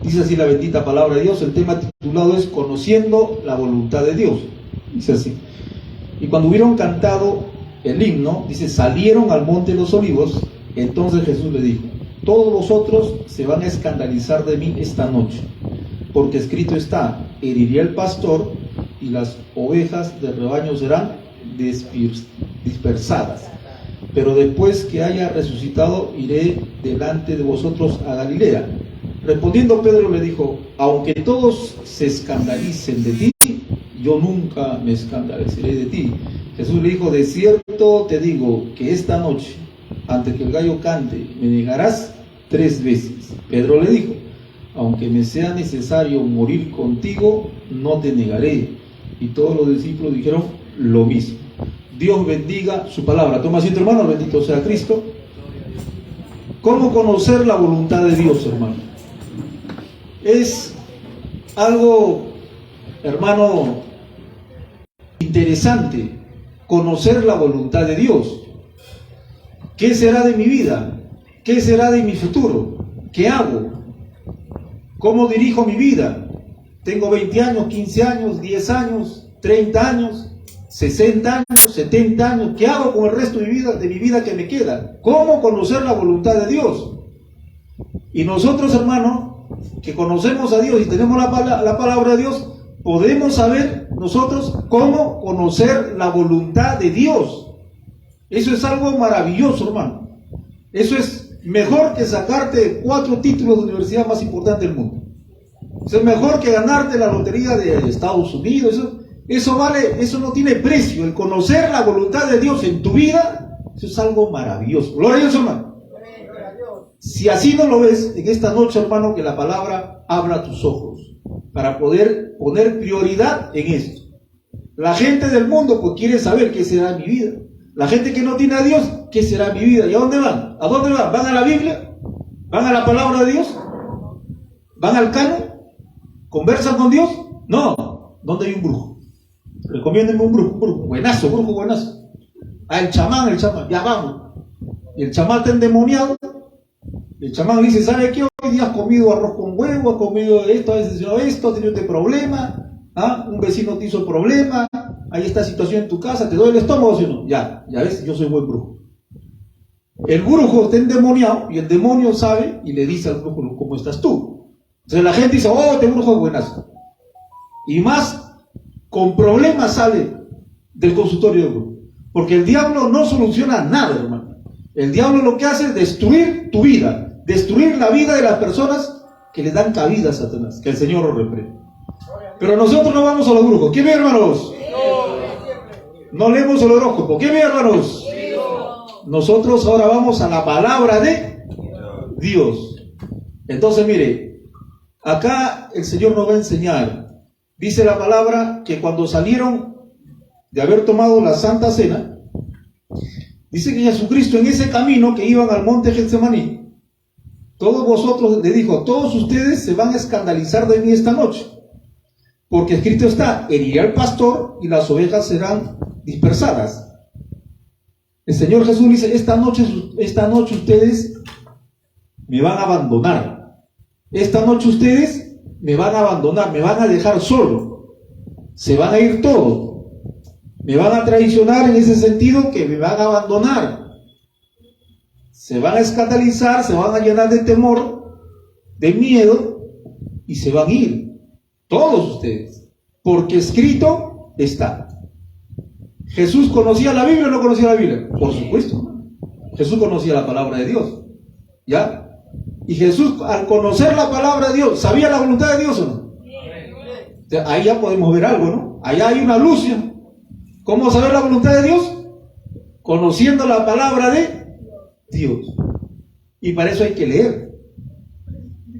Dice así la bendita palabra de Dios. El tema titulado es Conociendo la voluntad de Dios. Dice así: y cuando hubieron cantado el himno, dice, salieron al monte de los olivos. Entonces Jesús le dijo: todos vosotros se van a escandalizar de mí esta noche, porque escrito está, heriré al pastor y las ovejas del rebaño serán dispersadas. Pero después que haya resucitado, iré delante de vosotros a Galilea. Respondiendo Pedro le dijo: aunque todos se escandalicen de ti, yo nunca me escandalizaré de ti. Jesús le dijo: de cierto te digo que esta noche, antes que el gallo cante, me negarás 3 veces. Pedro le dijo: aunque me sea necesario morir contigo, no te negaré. Y todos los discípulos dijeron lo mismo. Dios bendiga su palabra. Toma asiento, hermano, bendito sea Cristo. ¿Cómo conocer la voluntad de Dios, hermano? Es algo, hermano, interesante conocer la voluntad de Dios. ¿Qué será de mi vida? ¿Qué será de mi futuro? ¿Qué hago? ¿Cómo dirijo mi vida? Tengo 20 años, 15 años, 10 años, 30 años, 60 años, 70 años. ¿Qué hago con el resto de mi vida que me queda? ¿Cómo conocer la voluntad de Dios? Y nosotros, hermanos, que conocemos a Dios y tenemos la palabra de Dios, podemos saber nosotros cómo conocer la voluntad de Dios. Eso es algo maravilloso, hermano. Eso es mejor que sacarte 4 títulos de universidad más importantes del mundo. Eso es mejor que ganarte la lotería de Estados Unidos. Eso vale, eso no tiene precio. El conocer la voluntad de Dios en tu vida, eso es algo maravilloso. Gloria a Dios, hermano. Si así no lo ves, en esta noche, hermano, que la palabra abra tus ojos para poder poner prioridad en esto. La gente del mundo pues quiere saber qué será mi vida. La gente que no tiene a Dios, ¿qué será mi vida? ¿Y a dónde van? ¿A dónde van? ¿Van a la Biblia? ¿Van a la palabra de Dios? ¿Van al canon? ¿Conversan con Dios? No. ¿Dónde hay un brujo? Recomiéndenme un brujo, buenazo, brujo buenazo. El chamán, ya vamos. Y el chamán está endemoniado. El chamán dice: ¿sabe qué? Hoy día has comido arroz con huevo, has comido esto, has tenido esto, has tenido este problema. Un vecino te hizo problema. Hay esta situación en tu casa, ¿te duele el estómago, sí o no? Ya ves, yo soy buen brujo. El brujo está endemoniado y el demonio sabe y le dice al brujo: ¿cómo estás tú? Entonces la gente dice: oh, este brujo es buenazo. Y más con problemas sale del consultorio de brujo. Porque el diablo no soluciona nada, hermano. El diablo lo que hace es destruir tu vida, destruir la vida de las personas que le dan cabida a Satanás. Que el Señor lo reprenda. Pero nosotros no vamos a los brujos. ¿Qué bien, hermanos? No leemos el horóscopo. ¿Qué bien, hermanos? Nosotros ahora vamos a la palabra de Dios. Entonces, mire, acá el Señor nos va a enseñar. Dice la palabra que cuando salieron de haber tomado la Santa Cena, dice que Jesucristo en ese camino que iban al monte Getsemaní, todos vosotros, le dijo: todos ustedes se van a escandalizar de mí esta noche, porque escrito está, heriré al pastor y las ovejas serán dispersadas. El Señor Jesús dice: esta noche ustedes me van a abandonar. Esta noche ustedes me van a abandonar, me van a dejar solo. Se van a ir todos. Me van a traicionar en ese sentido que me van a abandonar. Se van a escandalizar, se van a llenar de temor, de miedo y se van a ir. Todos ustedes. Porque escrito está. ¿Jesús conocía la Biblia o no conocía la Biblia? Por supuesto. Jesús conocía la palabra de Dios. ¿Ya? Y Jesús, al conocer la palabra de Dios, ¿sabía la voluntad de Dios o no? O sea, ahí ya podemos ver algo, ¿no? Allá hay una luz. ¿Ya? ¿Cómo saber la voluntad de Dios? Conociendo la palabra de Dios. Y para eso hay que leer.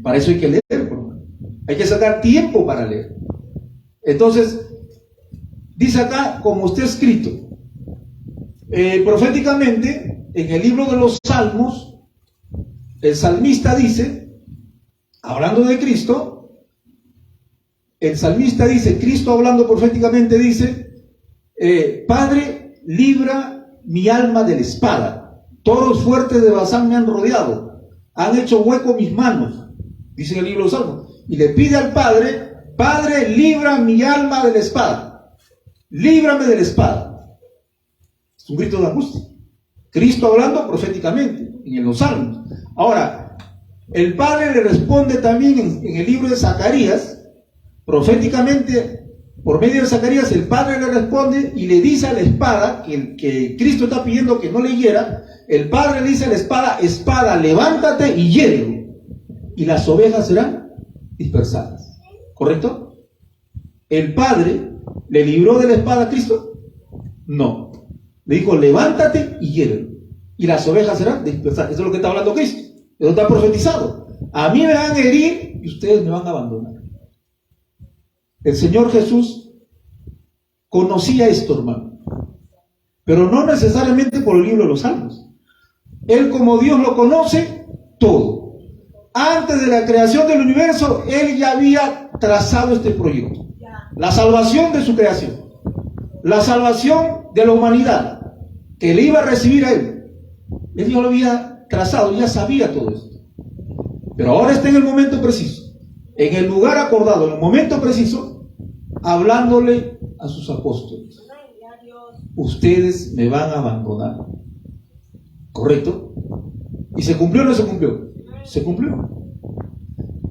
Para eso hay que leer. Hay que sacar tiempo para leer. Entonces, dice acá, como está escrito, proféticamente, en el libro de los Salmos, el salmista dice, hablando de Cristo, el salmista dice, Cristo hablando proféticamente dice, Padre, libra mi alma de la espada. Toros fuertes de Basán me han rodeado. Han hecho hueco mis manos. Dice en el libro de los Salmos. y le pide al Padre: Padre, libra mi alma de la espada. Líbrame de la espada. Es un grito de angustia. Cristo hablando proféticamente en los Salmos. Ahora, el Padre le responde también en el libro de Zacarías, proféticamente, por medio de Zacarías, el Padre le responde y le dice a la espada, que Cristo está pidiendo que no le hiera. El Padre le dice a la espada: espada, levántate y hiérelo, y las ovejas serán dispersadas. ¿Correcto? ¿El Padre le libró de la espada a Cristo? No. Le dijo: levántate y hiérelo, y las ovejas serán dispersadas. Eso es lo que está hablando Cristo. Eso está profetizado. A mí me van a herir y ustedes me van a abandonar. El Señor Jesús conocía esto, hermano, pero no necesariamente por el libro de los Salmos. Él, como Dios, lo conoce todo. Antes de la creación del universo, Él ya había trazado este proyecto. La salvación de su creación, la salvación de la humanidad, que le iba a recibir a Él. Él ya lo había trazado, ya sabía todo esto. Pero ahora está en el momento preciso, en el lugar acordado, en el momento preciso, hablándole a sus apóstoles: ustedes me van a abandonar. ¿Correcto? ¿Y se cumplió o no se cumplió? Se cumplió.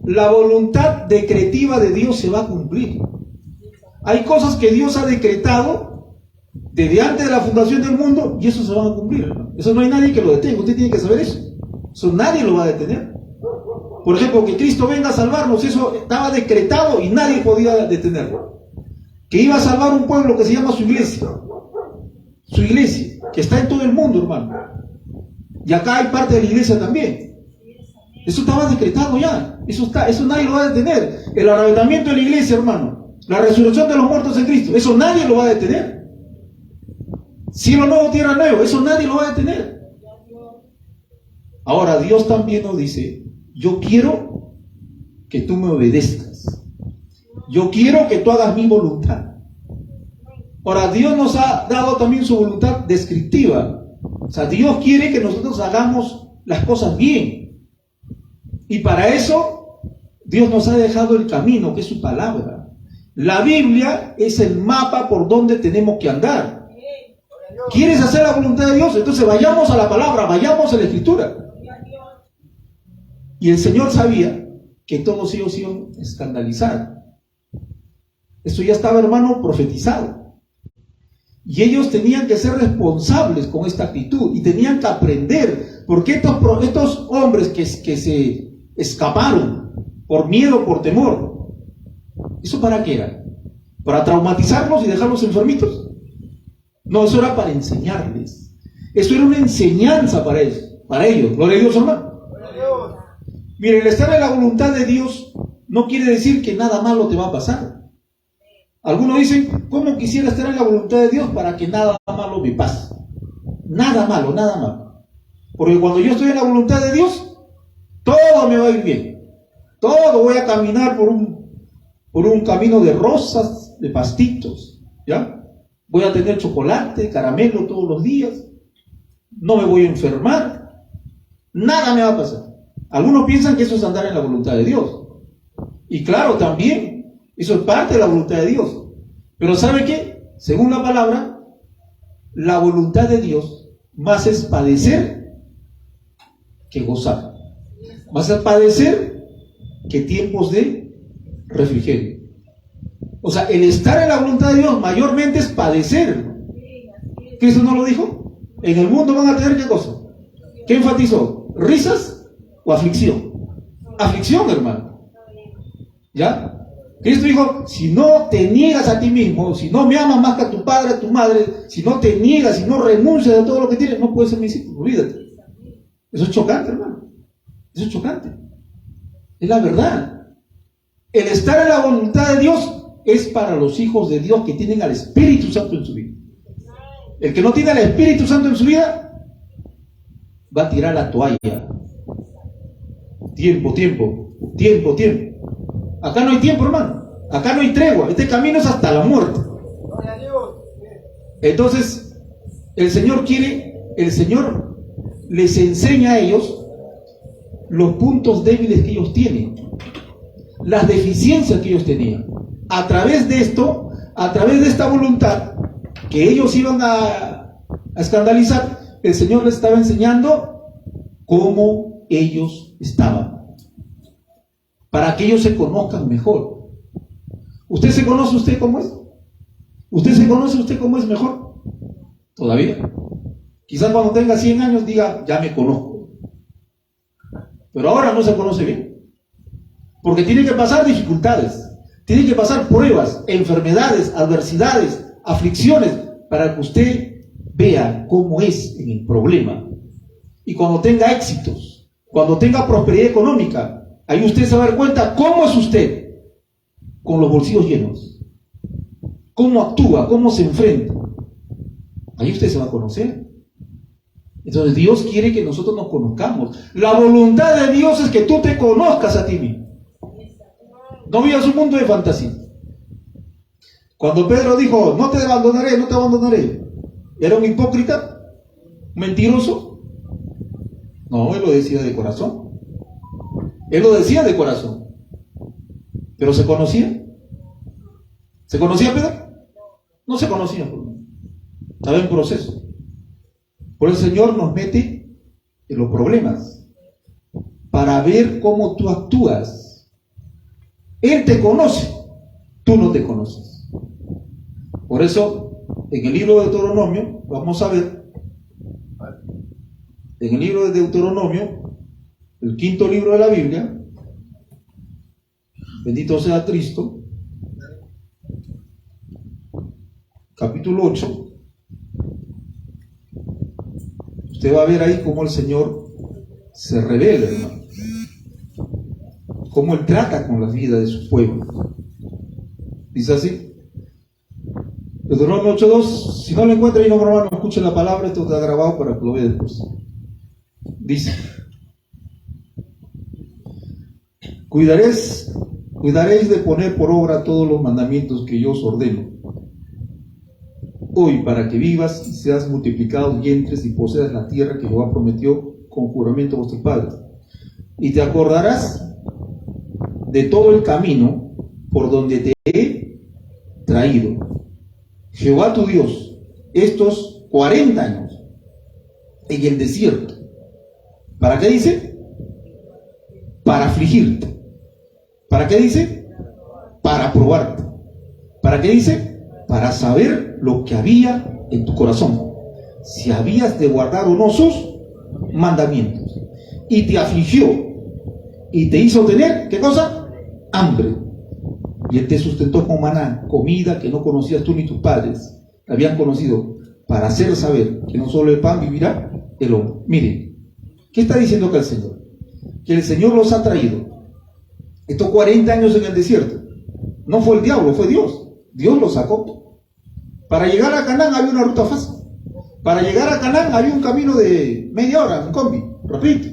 La voluntad decretiva de Dios se va a cumplir. Hay cosas que Dios ha decretado desde antes de la fundación del mundo, y eso se va a cumplir, ¿no? Eso no hay nadie que lo detenga. Usted tiene que saber eso. Eso nadie lo va a detener. Por ejemplo, que Cristo venga a salvarnos, eso estaba decretado y nadie podía detenerlo. Que iba a salvar un pueblo que se llama su iglesia, que está en todo el mundo, hermano. Y acá hay parte de la iglesia también. Eso estaba decretado ya. Eso nadie lo va a detener. El arrebatamiento de la iglesia, hermano, la resurrección de los muertos en Cristo, eso nadie lo va a detener. Cielo nuevo, tierra nueva, eso nadie lo va a detener. Ahora, Dios también nos dice: yo quiero que tú me obedezcas. Yo quiero que tú hagas mi voluntad. Ahora, Dios nos ha dado también su voluntad descriptiva. O sea, Dios quiere que nosotros hagamos las cosas bien. Y para eso, Dios nos ha dejado el camino, que es su palabra. La Biblia es el mapa por donde tenemos que andar. ¿Quieres hacer la voluntad de Dios? Entonces vayamos a la palabra, vayamos a la escritura. Y el Señor sabía que todos ellos iban a escandalizar. Eso ya estaba, hermano, profetizado. Y ellos tenían que ser responsables con esta actitud y tenían que aprender, porque estos hombres que se escaparon por miedo, por temor, ¿eso para qué era? ¿Para traumatizarlos y dejarlos enfermitos? No, eso era para enseñarles. Eso era una enseñanza para ellos. Gloria a Dios, hermano. Mire, el estar en la voluntad de Dios no quiere decir que nada malo te va a pasar. Algunos dicen: ¿cómo quisiera estar en la voluntad de Dios para que nada malo me pase? Nada malo, nada malo. Porque cuando yo estoy en la voluntad de Dios, todo me va a ir bien. Todo, voy a caminar por un camino de rosas, de pastitos, ¿ya? Voy a tener chocolate, caramelo todos los días. No me voy a enfermar. Nada me va a pasar. Algunos piensan que eso es andar en la voluntad de Dios. Y claro, también, eso es parte de la voluntad de Dios. Pero ¿sabe qué? Según la palabra, la voluntad de Dios más es padecer que gozar. Más es padecer que tiempos de refrigerio. O sea, el estar en la voluntad de Dios mayormente es padecer. ¿Cristo no lo dijo? En el mundo van a tener ¿qué cosa? ¿Qué enfatizó? ¿Risas o aflicción? Aflicción, hermano. ¿Ya? Cristo dijo: si no te niegas a ti mismo, si no me amas más que a tu padre, a tu madre, si no te niegas, si no renuncias a todo lo que tienes, no puedes ser mi discípulo. Olvídate. Eso es chocante, hermano. Eso es chocante. Es la verdad. El estar en la voluntad de Dios es para los hijos de Dios que tienen al Espíritu Santo en su vida. El que no tiene al Espíritu Santo en su vida va a tirar la toalla. Tiempo. Acá no hay tiempo, hermano. Acá no hay tregua. Este camino es hasta la muerte. Entonces, el Señor les enseña a ellos los puntos débiles que ellos tienen. las deficiencias que ellos tenían. A través de esto, a través de esta voluntad que ellos iban a escandalizar, el Señor les estaba enseñando cómo ellos estaban, para que ellos se conozcan mejor. ¿Usted se conoce usted cómo es? ¿Usted se conoce usted cómo es mejor? Todavía. Quizás cuando tenga 100 años diga, ya me conozco. Pero ahora no se conoce bien. Porque tiene que pasar dificultades, tiene que pasar pruebas, enfermedades, adversidades, aflicciones, para que usted vea cómo es en el problema. Y cuando tenga éxitos, cuando tenga prosperidad económica, ahí usted se va a dar cuenta cómo es usted con los bolsillos llenos, cómo actúa, cómo se enfrenta. Ahí usted se va a conocer. Entonces Dios quiere que nosotros nos conozcamos. La voluntad de Dios es que tú te conozcas a ti mismo. No vivas un mundo de fantasía. Cuando Pedro dijo, no te abandonaré, no te abandonaré, ¿era un hipócrita? ¿Un mentiroso? No, él lo decía de corazón. Él lo decía de corazón. ¿Pero se conocía? ¿Se conocía Pedro? No se conocía. Estaba en proceso. Por el Señor nos mete en los problemas para ver cómo tú actúas. Él te conoce, tú no te conoces. Por eso, en el libro de Deuteronomio, vamos a ver, en el libro de Deuteronomio, el quinto libro de la Biblia, bendito sea Cristo, capítulo 8, usted va a ver ahí cómo el Señor se revela, hermano, cómo Él trata con la vida de su pueblo. Dice así, Deuteronomio 8:2, si no lo encuentra ahí, no, hermano, escuche la palabra, esto está grabado para que lo vea después. Dice, cuidaréis de poner por obra todos los mandamientos que yo os ordeno hoy, para que vivas y seas multiplicado y entres y poseas la tierra que Jehová prometió con juramento a vuestros padres. Y te acordarás de todo el camino por donde te he traído, Jehová tu Dios, estos 40 años en el desierto. ¿Para qué dice? Para afligirte. ¿Para qué dice? Para probarte. ¿Para qué dice? Para saber lo que había en tu corazón, si habías de guardar o no sus mandamientos. Y te afligió y te hizo tener, ¿qué cosa? Hambre. Y Él te sustentó con maná, comida que no conocías tú ni tus padres habían conocido, para hacer saber que no solo el pan vivirá el hombre. Miren, ¿qué está diciendo acá el Señor? Que el Señor los ha traído estos 40 años en el desierto. No fue el diablo, fue Dios. Dios los sacó. Para llegar a Canaán había una ruta fácil. Para llegar a Canaán había un camino de media hora, un combi, rapidito.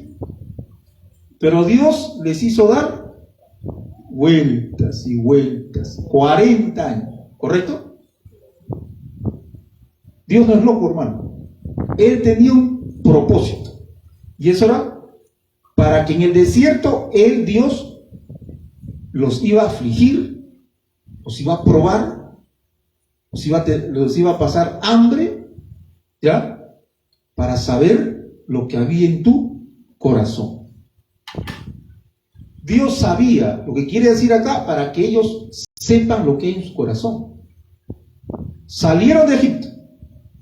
Pero Dios les hizo dar vueltas y vueltas, 40 años, ¿correcto? Dios no es loco, hermano. Él tenía un propósito. Y eso era para que en el desierto Él, Dios, los iba a afligir, los iba a probar, los iba a pasar hambre, ¿ya? Para saber lo que había en tu corazón. Dios sabía lo que quiere decir acá, para que ellos sepan lo que hay en su corazón. Salieron de Egipto,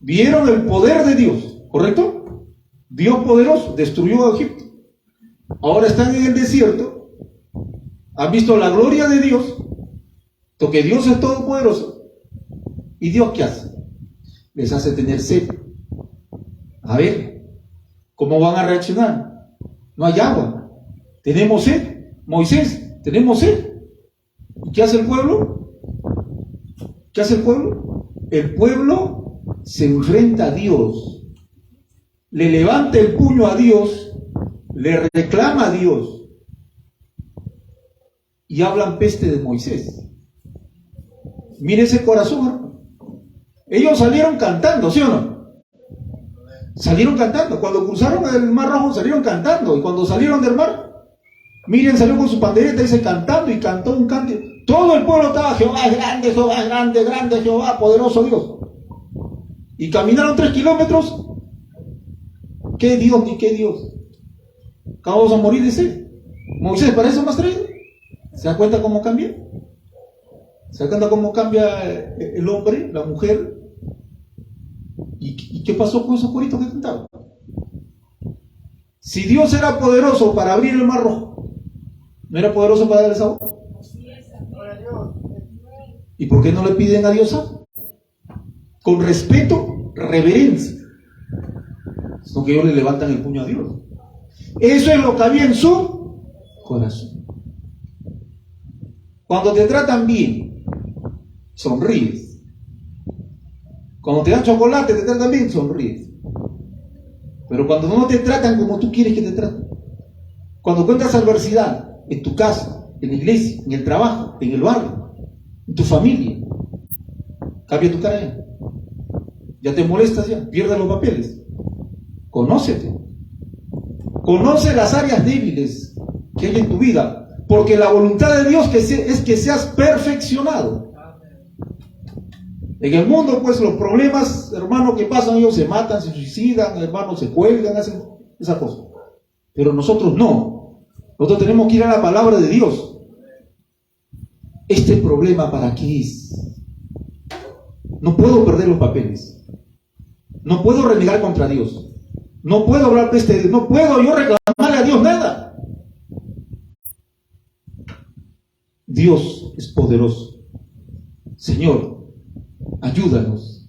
vieron el poder de Dios, ¿correcto? Dios poderoso destruyó a Egipto. Ahora están en el desierto, han visto la gloria de Dios, porque Dios es todopoderoso. ¿Y Dios qué hace? Les hace tener sed. A ver, ¿cómo van a reaccionar? No hay agua, tenemos sed. Moisés, tenemos sed. ¿Y qué hace el pueblo? ¿Qué hace el pueblo? El pueblo se enfrenta a Dios, le levanta el puño a Dios, le reclama a Dios y hablan peste de Moisés. Mire ese corazón, hermano. Ellos salieron cantando, ¿sí o no? Salieron cantando. Cuando cruzaron el Mar Rojo salieron cantando, y cuando salieron del mar Miriam salió con su pandereta, dice, cantando, y cantó un cante. Todo el pueblo estaba, Jehová es grande, grande Jehová, poderoso Dios. Y caminaron 3 kilómetros. ¿Qué Dios ni qué Dios? Acabamos a morir, dice. Moisés, ¿para eso me has traído? ¿Se da cuenta cómo cambia? ¿Se da cuenta cómo cambia el hombre, la mujer? ¿Y qué pasó con esos coritos que cantaban? Si Dios era poderoso para abrir el mar rojo, ¿no era poderoso para darles agua? ¿Y por qué no le piden a Dios agua? Con respeto, reverencia. Sino que ellos le levantan el puño a Dios. Eso es lo que había en su corazón. Cuando te tratan bien, sonríes. Cuando te dan chocolate, te tratan bien, sonríes. Pero cuando no te tratan como tú quieres que te traten, cuando encuentras adversidad en tu casa, en la iglesia, en el trabajo, en el barrio, en tu familia, cambia tu cara ya. Ya te molestas ya, pierdes los papeles. Conócete. Conoce las áreas débiles que hay en tu vida, porque la voluntad de Dios es que seas perfeccionado. En el mundo, pues, los problemas, hermano, que pasan, ellos se matan, se suicidan, hermanos, se cuelgan, hacen esa cosa. Pero nosotros no. Nosotros tenemos que ir a la palabra de Dios. Este problema, ¿para qué es? No puedo perder los papeles. No puedo renegar contra Dios. No puedo hablar peste de Dios. No puedo yo reclamarle a Dios nada. Dios es poderoso. Señor, ayúdanos.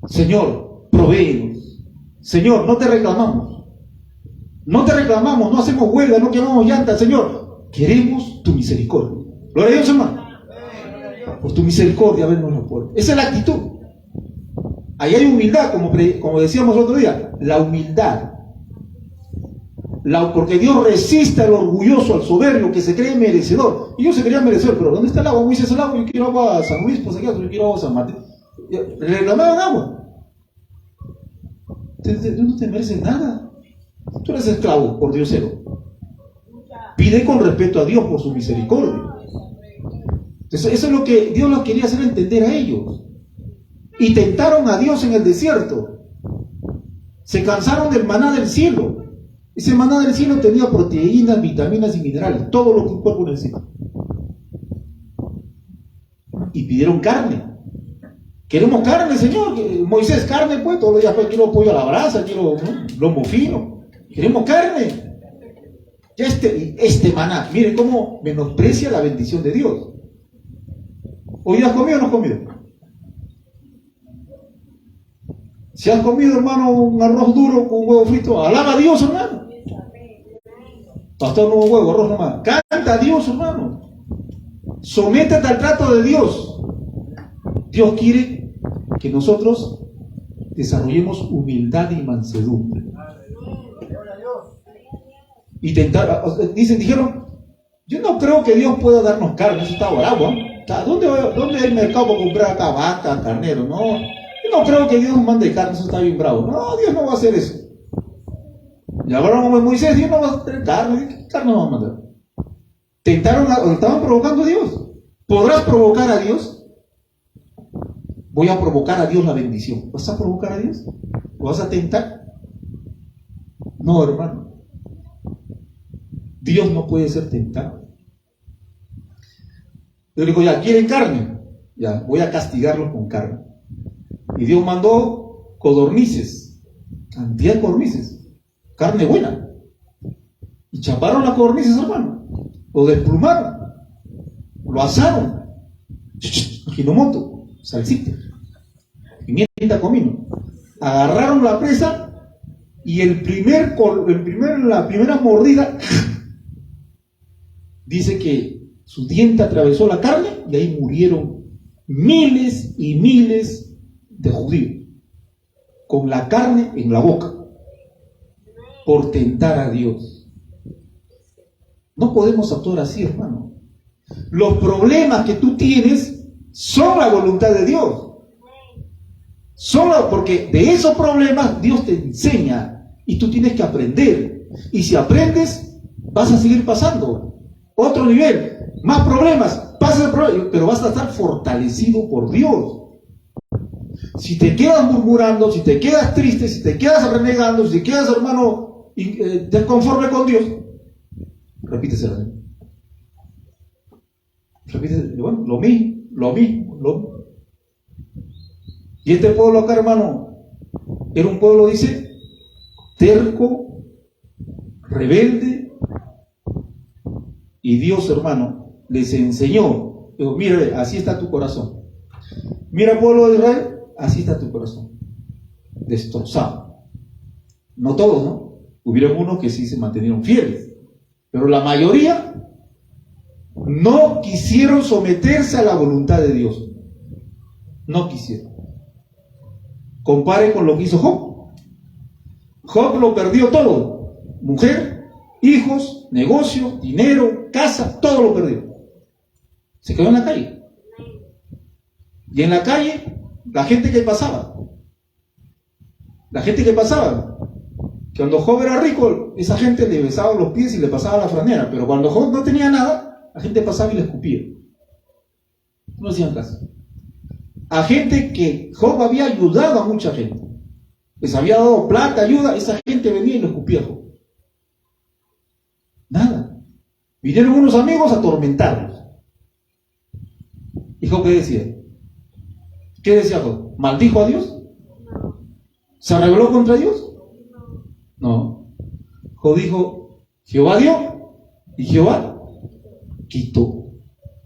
Señor, provéenos. Señor, no te reclamamos. No te reclamamos, no hacemos huelga, no quemamos llantas. Señor, queremos tu misericordia. Gloria a Dios, hermano. Por tu misericordia, abrirnos la puerta. Esa es la actitud. Ahí hay humildad, como decíamos el otro día. La humildad. Porque Dios resiste al orgulloso, al soberbio, que se cree merecedor. Y yo se creía merecedor, pero ¿dónde está el agua? Moisés, el agua, yo quiero agua a San Luis, pues aquí, yo quiero agua a San Martín. Le reclamaban agua. Tú no te mereces nada. Tú eres esclavo por diosero. Pide con respeto a Dios por su misericordia. Entonces, eso es lo que Dios los quería hacer entender a ellos. Y tentaron a Dios en el desierto. Se cansaron del maná del cielo. Ese maná del cielo tenía proteínas, vitaminas y minerales, todo lo que un cuerpo necesita. Y pidieron carne. Queremos carne, Señor. Moisés, carne, pues, todos los días, pues, quiero pollo a la brasa, quiero lomo fino. Queremos carne. Ya este maná, miren cómo menosprecia la bendición de Dios. ¿Hoy has comido o no has comido? Si has comido, hermano, un arroz duro con huevo frito, alaba a Dios, hermano. Pastor, no huevo, arroz nomás. Canta a Dios, hermano. Sométete al trato de Dios. Dios quiere que nosotros desarrollemos humildad y mansedumbre. Y dijeron, yo no creo que Dios pueda darnos carne, eso está bravo, ¿eh? ¿Dónde hay mercado para comprar acá vaca, carnero? No, yo no creo que Dios nos mande carne, eso está bien bravo. No, Dios no va a hacer eso. Y ahora como Moisés, Dios no va a tener carne, ¿qué carne va a mandar? Estaban provocando a Dios. ¿Podrás provocar a Dios? Voy a provocar a Dios la bendición. ¿Vas a provocar a Dios? ¿Lo vas a tentar? No, hermano. Dios no puede ser tentado. Yo le digo, ya, ¿quieren carne? Ya, voy a castigarlos con carne. Y Dios mandó codornices, cantidad de codornices, carne buena. Y chaparon las codornices, hermano. Lo desplumaron, lo asaron. Ajinomoto, salsita, pimienta, comino. Agarraron la presa y la primera mordida dice que su diente atravesó la carne y ahí murieron miles y miles de judíos con la carne en la boca por tentar a Dios. No podemos actuar así, hermano. Los problemas que tú tienes son la voluntad de Dios. Porque de esos problemas Dios te enseña y tú tienes que aprender. Y si aprendes, vas a seguir pasando. otro nivel, más problemas, pasa el problema, pero vas a estar fortalecido por Dios. Si te quedas murmurando, si te quedas triste, si te quedas renegando, si te quedas, hermano, desconforme con Dios, repíteselo. Repíteselo, bueno, lo mismo. Y este pueblo acá, hermano, era un pueblo, dice, terco, rebelde, y Dios, hermano, les enseñó, dijo, mira, así está tu corazón. Mira, pueblo de Israel, así está tu corazón, destrozado. No todos, ¿no? Hubieron unos que sí se mantenieron fieles, pero la mayoría no quisieron someterse a la voluntad de Dios. No quisieron. Compare con lo que hizo Job. Job lo perdió todo. Mujer, hijos, negocio, dinero, casa, todo lo perdió. Se quedó en la calle. Y en la calle, la gente que pasaba, cuando Job era rico, esa gente le besaba los pies y le pasaba la franela, pero cuando Job no tenía nada, la gente pasaba y le escupía. No hacían caso. A gente que Job había ayudado a mucha gente, les había dado plata, ayuda, esa gente venía y le escupía a Job. Nada. Vinieron unos amigos a atormentarlos. ¿Y Job qué decía? ¿Qué decía Job? ¿Maldijo a Dios? ¿Se rebeló contra Dios? No. Job dijo, Jehová dio y Jehová quitó.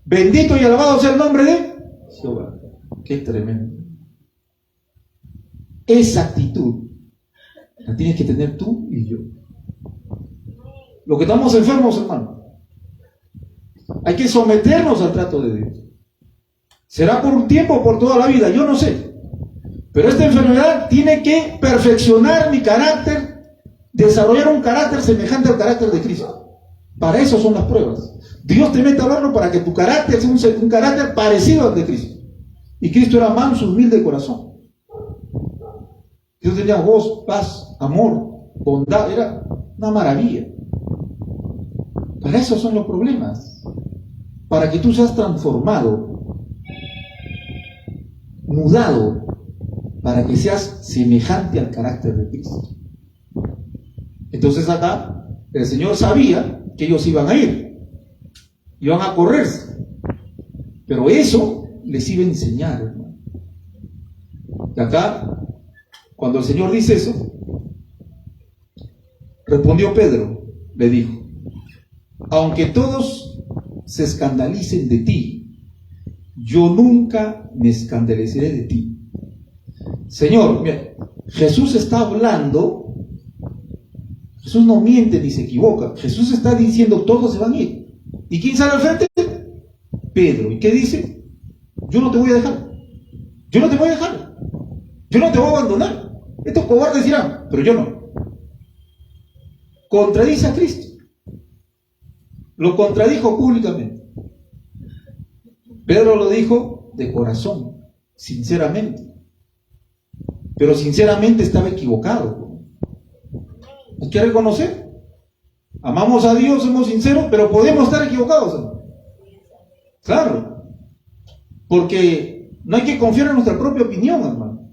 Bendito y alabado sea el nombre de Jehová. Qué tremendo. Esa actitud la tienes que tener tú y yo. Los que estamos enfermos, hermano, hay que someternos al trato de Dios. Será por un tiempo o por toda la vida, yo no sé. Pero esta enfermedad tiene que perfeccionar mi carácter, desarrollar un carácter semejante al carácter de Cristo. Para eso son las pruebas. Dios te mete al horno para que tu carácter sea un carácter parecido al de Cristo. Y Cristo era manso, humilde de corazón. Dios tenía voz, paz, amor, bondad, era una maravilla. Para eso son los problemas. Para que tú seas transformado, mudado, para que seas semejante al carácter de Cristo. Entonces acá el Señor sabía que ellos iban a ir, iban a correrse, pero eso les iba a enseñar, hermano. Y acá, cuando el Señor dice eso, respondió Pedro, le dijo, aunque todos se escandalicen de ti, yo nunca me escandaleceré de ti. Señor, mira, Jesús está hablando, Jesús no miente ni se equivoca, Jesús está diciendo todos se van a ir. ¿Y quién sale al frente? Pedro. ¿Y qué dice? Yo no te voy a dejar, yo no te voy a dejar, yo no te voy a abandonar. Estos cobardes dirán, pero yo no. Contradice a Cristo, lo contradijo públicamente. Pedro lo dijo de corazón, sinceramente. Pero sinceramente estaba equivocado. Hay que reconocer. Amamos a Dios, somos sinceros, pero podemos estar equivocados, ¿no? Claro. Porque no hay que confiar en nuestra propia opinión, hermano.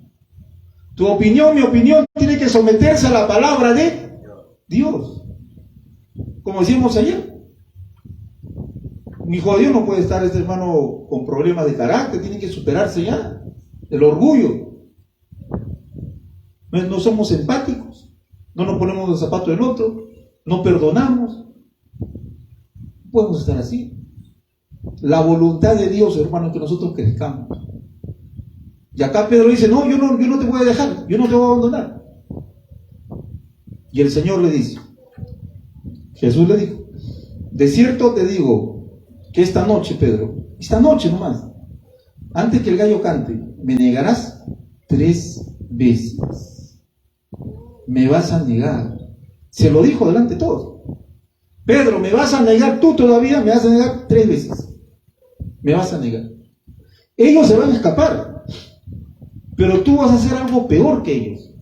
Tu opinión, mi opinión, tiene que someterse a la palabra de Dios. Como decíamos ayer. Un hijo de Dios no puede estar, este hermano, con problemas de carácter, tiene que superarse ya. El orgullo. No somos empáticos, no nos ponemos el zapato del otro, no perdonamos. No podemos estar así. La voluntad de Dios, hermano, es que nosotros crezcamos. Y acá Pedro dice, no, yo no te voy a dejar, yo no te voy a abandonar. Y el Señor le dice, Jesús le dijo, de cierto te digo que esta noche, Pedro, esta noche nomás, antes que el gallo cante, me negarás 3 veces. Me vas a negar. Se lo dijo delante de todos. Pedro, me vas a negar tú todavía, me vas a negar 3 veces. Me vas a negar. Ellos se van a escapar, pero tú vas a hacer algo peor que ellos.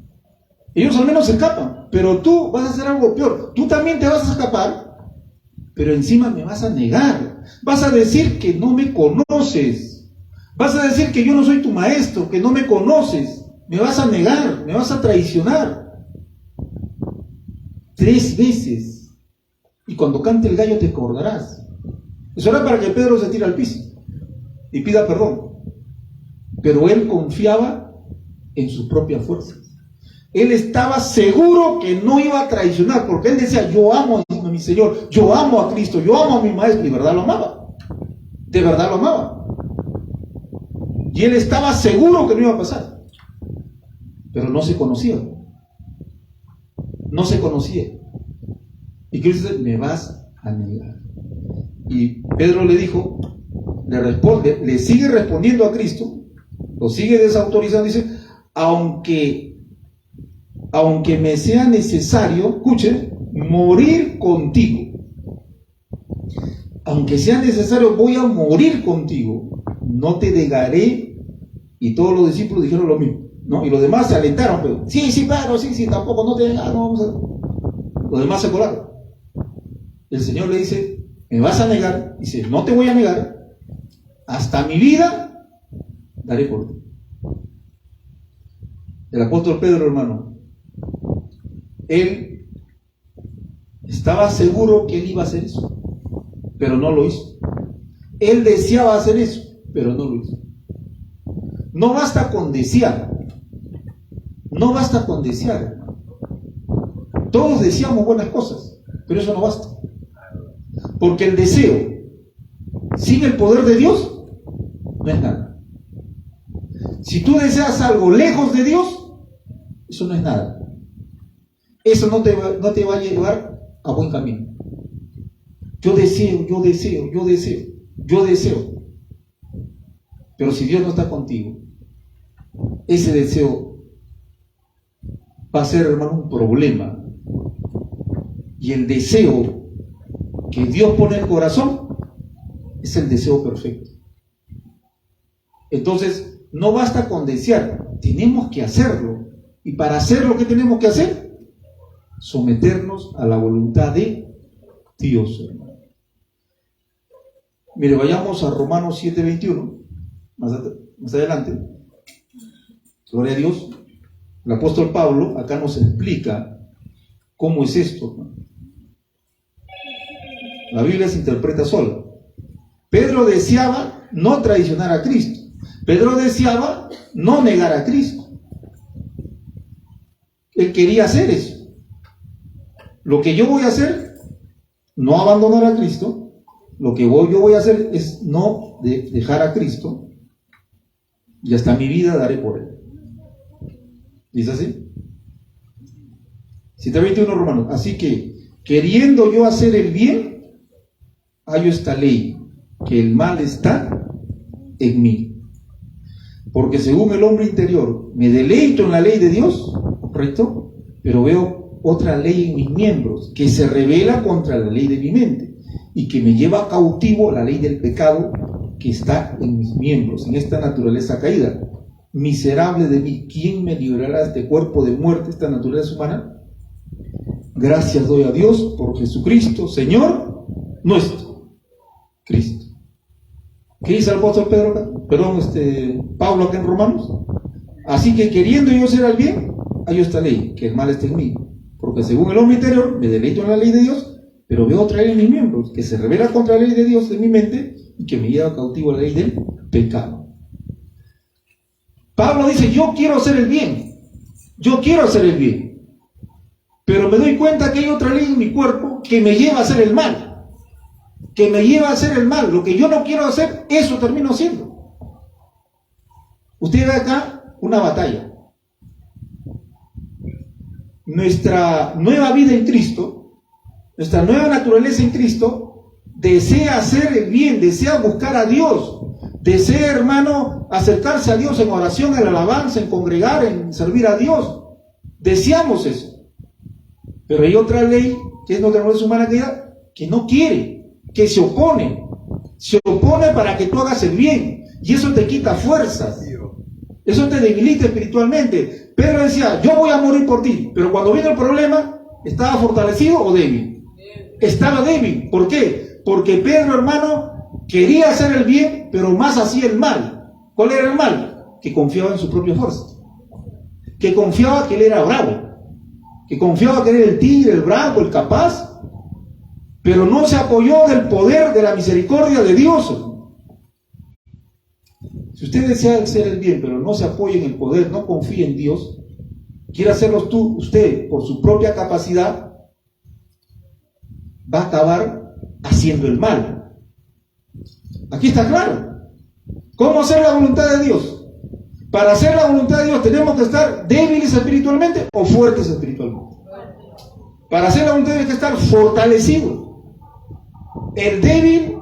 Ellos al menos se escapan, pero tú vas a hacer algo peor. Tú también te vas a escapar pero encima me vas a negar. Vas a decir que no me conoces. Vas a decir que yo no soy tu maestro, que no me conoces. Me vas a negar, me vas a traicionar. 3 veces. Y cuando cante el gallo te acordarás. Eso era para que Pedro se tire al piso y pida perdón. Pero él confiaba en sus propias fuerzas. Él estaba seguro que no iba a traicionar, porque él decía, yo amo a mi Señor, yo amo a Cristo, yo amo a mi Maestro, y de verdad lo amaba. De verdad lo amaba. Y él estaba seguro que no iba a pasar. Pero no se conocía. No se conocía. Y Cristo dice, me vas a negar. Y Pedro le dijo, le responde, le sigue respondiendo a Cristo, lo sigue desautorizando, dice, aunque me sea necesario, escuchen, morir contigo. Aunque sea necesario, voy a morir contigo. No te negaré. Y todos los discípulos dijeron lo mismo, ¿no? Y los demás se alentaron, pero sí, claro, sí, tampoco, no te negas, no vamos a... Los demás se colaron. El Señor le dice, me vas a negar. Dice, no te voy a negar. Hasta mi vida daré por ti. El apóstol Pedro, hermano, él estaba seguro que él iba a hacer eso, pero no lo hizo. Él deseaba hacer eso, pero no lo hizo. No basta con desear. No basta con desear, hermano. Todos deseamos buenas cosas, pero eso no basta. Porque el deseo sin el poder de Dios no es nada. Si tú deseas algo lejos de Dios, eso no es nada. Eso no te va a llevar a buen camino. Yo deseo. Pero si Dios no está contigo, ese deseo va a ser, hermano, un problema. Y el deseo que Dios pone en el corazón es el deseo perfecto. Entonces, no basta con desear, tenemos que hacerlo. Y para hacerlo, ¿qué tenemos que hacer? Someternos a la voluntad de Dios, hermano. Mire, vayamos a Romanos 7:21, más adelante. Gloria a Dios. El apóstol Pablo acá nos explica cómo es esto, ¿no? La Biblia se interpreta sola. Pedro deseaba no traicionar a Cristo. Pedro deseaba no negar a Cristo. Él quería hacer eso. Lo que yo voy a hacer, no abandonar a Cristo. Lo que yo voy a hacer es no dejar a Cristo. Y hasta mi vida daré por él. ¿Dice así? 7:21, Romanos. Así que, queriendo yo hacer el bien, hallo esta ley, que el mal está en mí. Porque según el hombre interior, me deleito en la ley de Dios, ¿correcto? Pero veo otra ley en mis miembros, que se rebela contra la ley de mi mente, y que me lleva cautivo la ley del pecado que está en mis miembros, en esta naturaleza caída. Miserable de mí, ¿quién me librará de este cuerpo de muerte, esta naturaleza humana? Gracias doy a Dios por Jesucristo, Señor nuestro. Cristo. ¿Qué dice el apóstol Pedro acá? Pablo acá en Romanos. Así que queriendo yo hacer el bien, hay esta ley, que el mal está en mí. Porque según el hombre interior, me deleito en la ley de Dios, pero veo otra ley en mis miembros, que se revela contra la ley de Dios en mi mente, y que me lleva cautivo a la ley del pecado. Pablo dice, yo quiero hacer el bien. Yo quiero hacer el bien. Pero me doy cuenta que hay otra ley en mi cuerpo que me lleva a hacer el mal. Que me lleva a hacer el mal. Lo que yo no quiero hacer, eso termino haciendo. Usted ve acá una batalla. Nuestra nueva vida en Cristo, nuestra nueva naturaleza en Cristo, desea hacer el bien, desea buscar a Dios, desea, hermano, acercarse a Dios en oración, en alabanza, en congregar, en servir a Dios. Deseamos eso. Pero hay otra ley, que es nuestra naturaleza humana, que no quiere, que se opone para que tú hagas el bien, y eso te quita fuerzas, eso te debilita espiritualmente. Pedro decía, yo voy a morir por ti, pero cuando viene el problema, ¿estaba fortalecido o débil? estaba débil. ¿Por qué? Porque Pedro, hermano, quería hacer el bien, pero más hacía el mal. ¿Cuál era el mal? Que confiaba en su propia fuerza. Que confiaba que él era bravo. Que confiaba que él era el tigre, el bravo, el capaz. Pero no se apoyó del poder, de la misericordia de Dios. Si usted desea hacer el bien, pero no se apoya en el poder, no confía en Dios, quiere hacerlo usted por su propia capacidad, va a acabar haciendo el mal. Aquí está claro. ¿Cómo hacer la voluntad de Dios? Para hacer la voluntad de Dios tenemos que estar débiles espiritualmente o fuertes espiritualmente. Para hacer la voluntad de Dios hay que estar fortalecido. El débil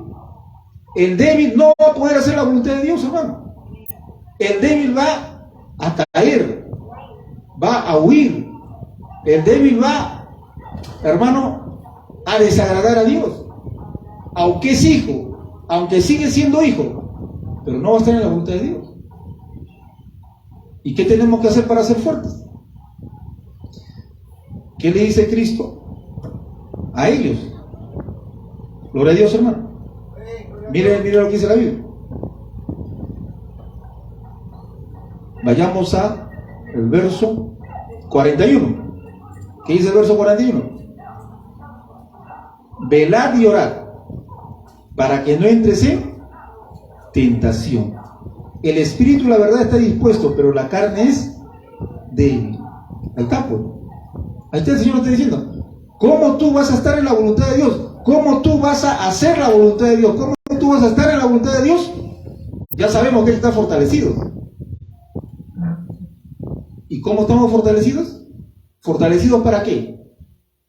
no va a poder hacer la voluntad de Dios, hermano. El débil va a caer, va a huir. El débil va, hermano, a desagradar a Dios. Aunque es hijo, aunque sigue siendo hijo, pero no va a estar en la voluntad de Dios. ¿Y qué tenemos que hacer para ser fuertes? ¿Qué le dice Cristo a ellos? Gloria a Dios, hermano. Mire lo que dice la Biblia. Vayamos a el verso 41. ¿Qué dice el verso 41? Velad y orad para que no entres en tentación. El espíritu, la verdad, está dispuesto, pero la carne es débil. Ahí está, pues. Ahí está el Señor está diciendo, ¿cómo tú vas a estar en la voluntad de Dios? ¿Cómo tú vas a hacer la voluntad de Dios? ¿Cómo tú vas a estar en la voluntad de Dios? Ya sabemos que Él está fortalecido. ¿Y cómo estamos fortalecidos? ¿Fortalecidos para qué?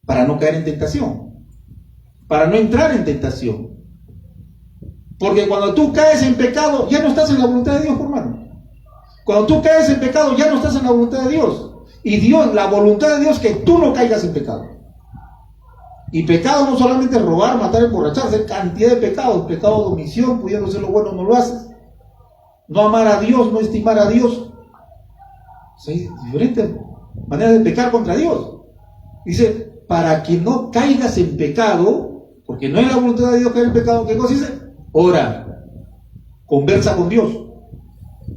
Para no caer en tentación. Para no entrar en tentación. Porque cuando tú caes en pecado, ya no estás en la voluntad de Dios, hermano. Cuando tú caes en pecado, ya no estás en la voluntad de Dios. Y Dios, la voluntad de Dios es que tú no caigas en pecado. Y pecado no solamente es robar, matar, emborracharse, hay cantidad de pecados. Pecado de omisión, pudiendo ser lo bueno, no lo haces. No amar a Dios, no estimar a Dios. O sea, hay diferentes maneras de pecar contra Dios. Dice, para que no caigas en pecado, porque no es la voluntad de Dios caer en pecado, ¿qué cosa dice? Ora, conversa con Dios,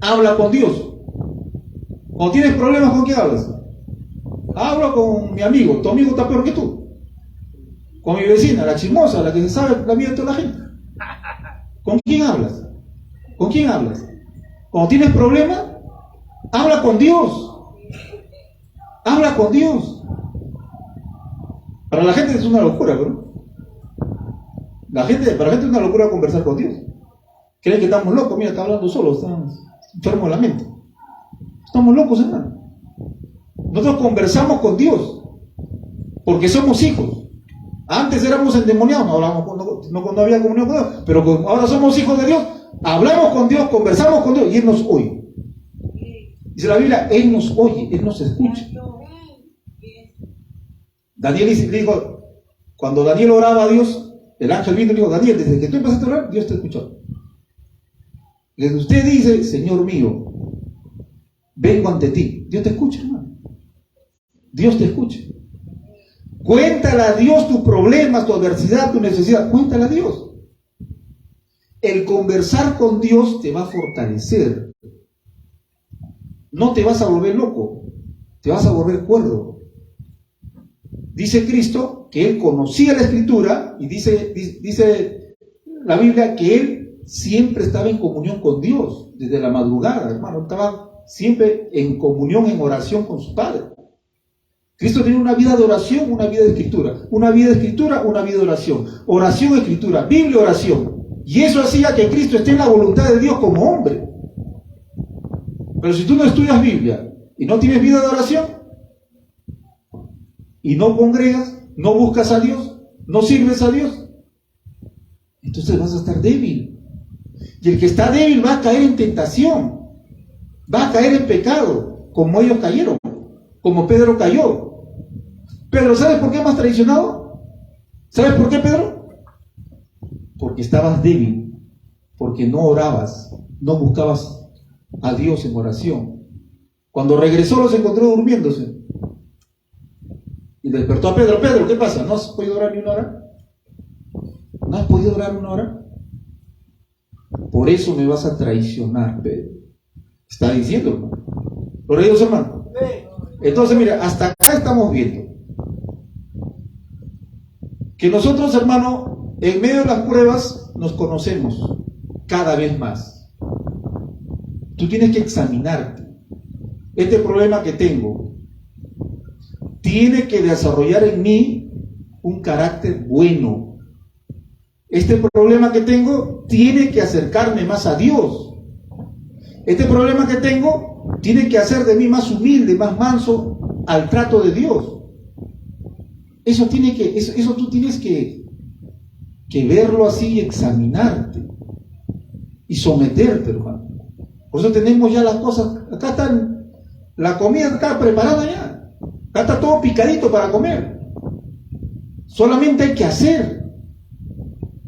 habla con Dios. Cuando tienes problemas, ¿con quién hablas? Hablo con mi amigo, tu amigo está peor que tú. Con mi vecina, la chismosa, la que se sabe la vida de toda la gente. ¿Con quién hablas? ¿Con quién hablas? Cuando tienes problemas, habla con Dios. Habla con Dios. Para la gente es una locura, ¿no? Para la gente es una locura conversar con Dios. Creen que estamos locos, mira, está hablando solo, está enfermo de la mente. Estamos locos, hermano. Nosotros conversamos con Dios porque somos hijos. Antes éramos endemoniados, no había comunión con Dios, pero ahora somos hijos de Dios. Hablamos con Dios, conversamos con Dios y Él nos oye. Dice la Biblia, Él nos oye, Él nos escucha. Daniel le dijo, cuando Daniel oraba a Dios, el ángel vino y le dijo, Daniel, desde que tú empezaste a orar, Dios te escuchó. Desde usted dice, Señor mío, vengo ante ti. Dios te escucha, hermano. Dios te escucha. Cuéntale a Dios tus problemas, tu adversidad, tu necesidad. Cuéntale a Dios. El conversar con Dios te va a fortalecer. No te vas a volver loco, te vas a volver cuerdo. Dice Cristo que Él conocía la Escritura y dice la Biblia que Él siempre estaba en comunión con Dios, desde la madrugada, hermano, estaba siempre en comunión, en oración con su Padre. Cristo tenía una vida de oración, una vida de escritura, una vida de escritura, una vida de oración, oración, escritura, Biblia, oración. Y eso hacía que Cristo esté en la voluntad de Dios como hombre. Pero si tú no estudias Biblia y no tienes vida de oración, y no congregas, no buscas a Dios, no sirves a Dios, entonces vas a estar débil. Y el que está débil va a caer en tentación, va a caer en pecado, como ellos cayeron, como Pedro cayó. Pedro, ¿sabes por qué más traicionado? ¿Sabes por qué, Pedro? Porque estabas débil, porque no orabas, no buscabas a Dios en oración. Cuando regresó los encontró durmiéndose. Y despertó a Pedro. Pedro, ¿qué pasa? ¿No has podido orar ni una hora? ¿No has podido orar una hora? Por eso me vas a traicionar, Pedro. Está diciendo, hermano. ¿Lo Dios, hermano? Entonces, mira, hasta acá estamos viendo que nosotros, hermano, en medio de las pruebas nos conocemos cada vez más. Tú tienes que examinarte. Este problema que tengo tiene que desarrollar en mí un carácter bueno. Este problema que tengo tiene que acercarme más a Dios. Este problema que tengo tiene que hacer de mí más humilde, más manso al trato de Dios. Eso tú tienes que verlo así y examinarte y someterte, hermano. Por eso tenemos ya las cosas, acá están, la comida está preparada ya, acá está todo picadito para comer. Solamente hay que hacer.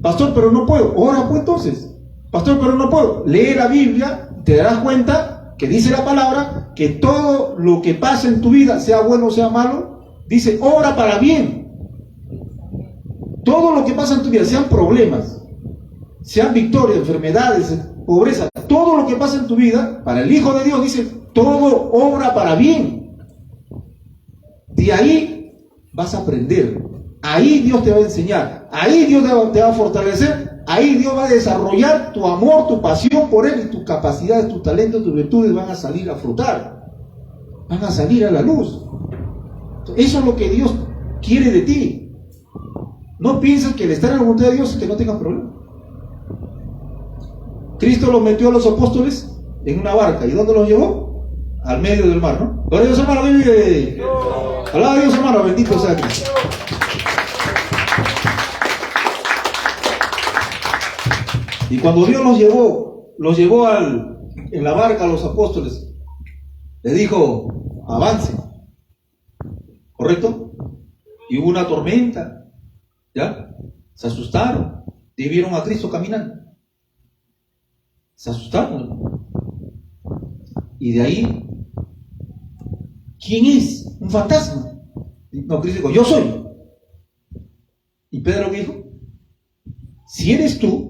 Pastor, pero no puedo. Ora pues entonces. Pastor, pero no puedo. Lee la Biblia y te darás cuenta que dice la palabra que todo lo que pasa en tu vida, sea bueno o sea malo, dice, obra para bien. Todo lo que pasa en tu vida, sean problemas, sean victorias, enfermedades, pobreza, todo lo que pasa en tu vida, para el Hijo de Dios dice, todo obra para bien. De ahí vas a aprender. Ahí Dios te va a enseñar. Ahí Dios te va a fortalecer. Ahí Dios va a desarrollar tu amor, tu pasión por Él, y tus capacidades, tus talentos, tus virtudes van a salir a flotar. Van a salir a la luz. Eso es lo que Dios quiere de ti. No pienses que el estar en la voluntad de Dios es que no tengas problema. Cristo los metió a los apóstoles en una barca. ¿Y dónde los llevó? Al medio del mar, ¿no? Gloria a Dios, hermano, vive. Alaba a Dios, hermano, bendito sea Cristo. Y cuando Dios los llevó en la barca a los apóstoles, les dijo, avance. ¿Correcto? Y hubo una tormenta. ¿Ya? Se asustaron. Y vieron a Cristo caminando. Se asustaron. Y de ahí, ¿quién es? ¿Un fantasma? No, Cristo dijo, yo soy. Y Pedro dijo, si eres tú,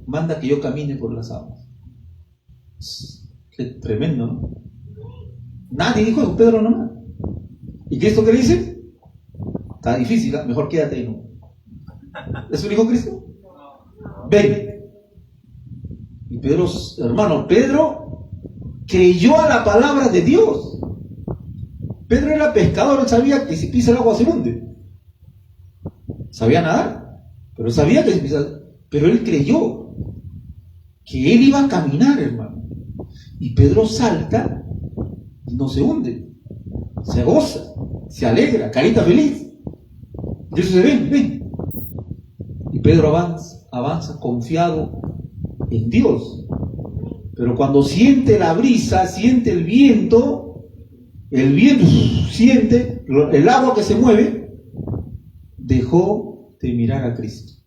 manda que yo camine por las aguas. Qué tremendo, ¿no? Nadie dijo eso, Pedro nomás. ¿Y Cristo qué dice? Está difícil, ¿eh? Mejor quédate ahí, ¿no? ¿Eso dijo Cristo? Ven. Y Pedro, hermano, Pedro creyó a la palabra de Dios. Pedro era pescador, él sabía que si pisa el agua se hunde. Sabía nadar, pero sabía que si pisa, pero él creyó que él iba a caminar, hermano. Y Pedro salta y no se hunde, se goza, se alegra, carita feliz. Y eso se ven. Y Pedro avanza confiado en Dios. Pero cuando siente la brisa, siente el viento siente el agua que se mueve, dejó de mirar a Cristo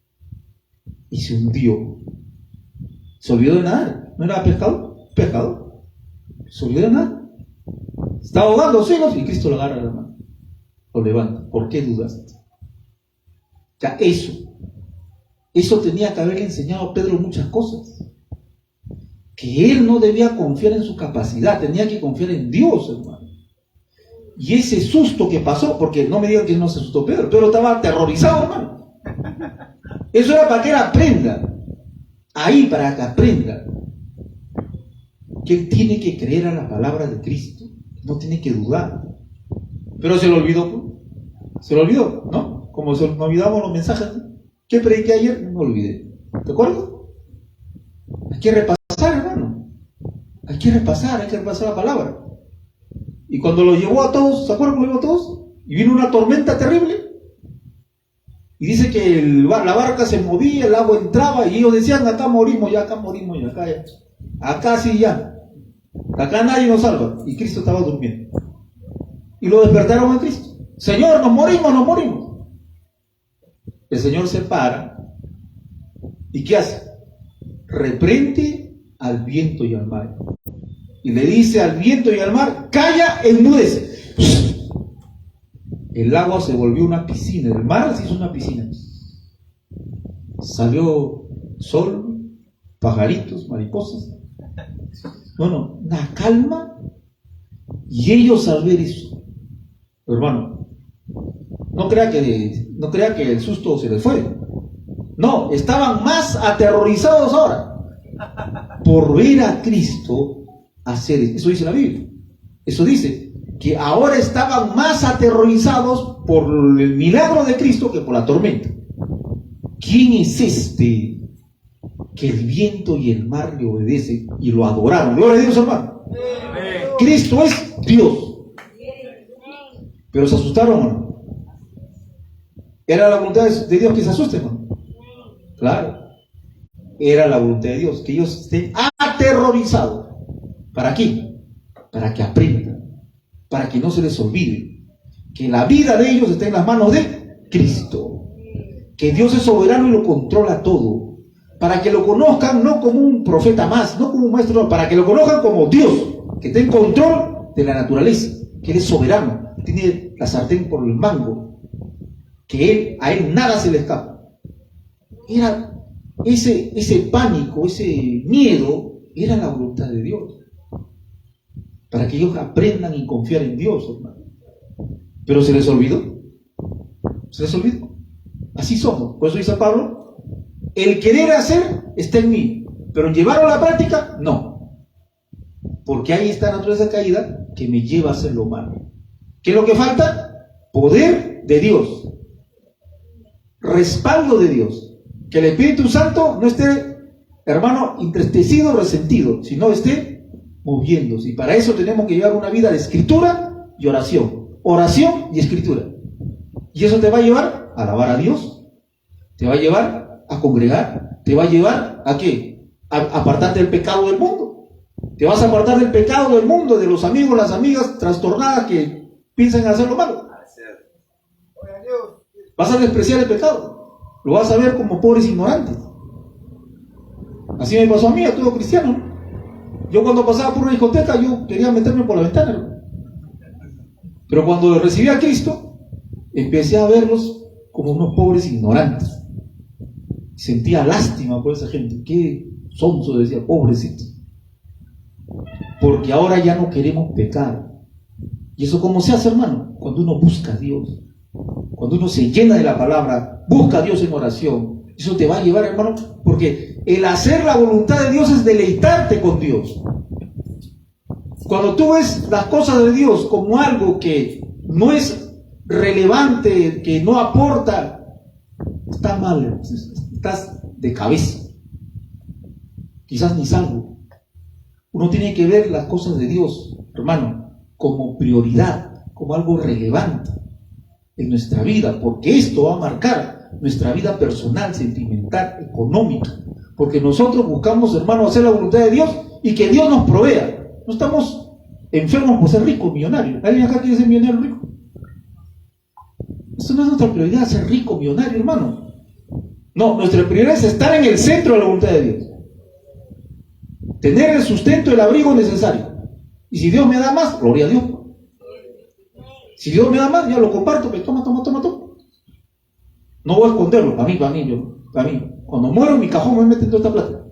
y se hundió. Se olvidó de nadar. ¿No era pescador? Se olvidó de nadar. Estaba ahogando, sí, y Cristo lo agarra de la mano, lo levanta. ¿Por qué dudaste? Ya eso tenía que haberle enseñado a Pedro muchas cosas. Que él no debía confiar en su capacidad, tenía que confiar en Dios, hermano. Y ese susto que pasó, porque no me digan que no se asustó Pedro estaba aterrorizado, hermano. Eso era para que él aprenda. Ahí, para que aprenda que él tiene que creer a la palabra de Cristo, no tiene que dudar. Pero se lo olvidó, ¿no? Como se nos olvidamos los mensajes. ¿Qué prediqué ayer? No me olvidé. ¿De acuerdo? Hay que repasar, hermano. Hay que repasar la palabra. Y cuando lo llevó a todos, ¿se acuerdan cómo lo llevó a todos? Y vino una tormenta terrible. Y dice que la barca se movía, el agua entraba, y ellos decían, acá morimos ya, acá sí ya. Acá nadie nos salva. Y Cristo estaba durmiendo. Y lo despertaron a Cristo. Señor, nos morimos. El Señor se para. ¿Y qué hace? Reprende al viento y al mar. Y le dice al viento y al mar, calla, enmudece. El agua se volvió una piscina. El mar se hizo una piscina. Salió sol, pajaritos, mariposas. Bueno, una calma. Y ellos al ver eso, hermano, no crea que el susto se les fue. No, estaban más aterrorizados ahora por ver a Cristo hacer eso. Eso dice la Biblia. Eso dice que ahora estaban más aterrorizados por el milagro de Cristo que por la tormenta. ¿Quién es este que el viento y el mar le obedecen y lo adoraron? Gloria a Dios, hermano. Cristo es Dios. Pero se asustaron, ¿no? ¿Era la voluntad de Dios que se asusten, no? Claro. Era la voluntad de Dios que ellos estén aterrorizados. ¿Para qué? Para que aprendan, para que no se les olvide que la vida de ellos está en las manos de Cristo, que Dios es soberano y lo controla todo, para que lo conozcan no como un profeta más, no como un maestro, para que lo conozcan como Dios, que está en control de la naturaleza, que Él es soberano, tiene la sartén por el mango, que a Él nada se le escapa. Era ese pánico, ese miedo, era la voluntad de Dios, para que ellos aprendan y confiar en Dios, hermano. Pero se les olvidó. Se les olvidó. Así somos. Por eso dice Pablo, el querer hacer está en mí, pero llevarlo a la práctica, no. Porque hay esta naturaleza caída que me lleva a hacer lo malo. ¿Qué es lo que falta? Poder de Dios. Respaldo de Dios. Que el Espíritu Santo no esté, hermano, entristecido, resentido, sino esté moviéndose. Y para eso tenemos que llevar una vida de escritura y oración. Oración y escritura. Y eso te va a llevar a alabar a Dios. Te va a llevar a congregar. Te va a llevar a ¿qué? A apartarte del pecado del mundo. Te vas a apartar del pecado del mundo, de los amigos, las amigas trastornadas que piensan en hacer lo malo. Vas a despreciar el pecado. Lo vas a ver como pobres ignorantes. Así me pasó a mí, a todo cristiano. Yo cuando pasaba por una discoteca, yo quería meterme por la ventana. Pero cuando recibí a Cristo, empecé a verlos como unos pobres ignorantes. Sentía lástima por esa gente. Qué sonso, decía, pobrecitos. Porque ahora ya no queremos pecar. ¿Y eso cómo se hace, hermano? Cuando uno busca a Dios. Cuando uno se llena de la palabra, busca a Dios en oración. Eso te va a llevar, hermano, porque el hacer la voluntad de Dios es deleitarte con Dios. Cuando tú ves las cosas de Dios como algo que no es relevante, que no aporta, está mal, estás de cabeza. Quizás ni salvo. Uno tiene que ver las cosas de Dios, hermano, como prioridad, como algo relevante en nuestra vida, porque esto va a marcar nuestra vida personal, sentimental, económica, porque nosotros buscamos, hermano, hacer la voluntad de Dios y que Dios nos provea. No estamos enfermos por ser ricos, millonarios. ¿Alguien acá quiere ser millonario rico? Eso no es nuestra prioridad, ser rico, millonario, hermano. No, nuestra prioridad es estar en el centro de la voluntad de Dios, tener el sustento, el abrigo necesario. Y si Dios me da más, gloria a Dios. Si Dios me da más, ya lo comparto, pues toma. No voy a esconderlo, para mí. Cuando muero en mi cajón me meten toda esta plata.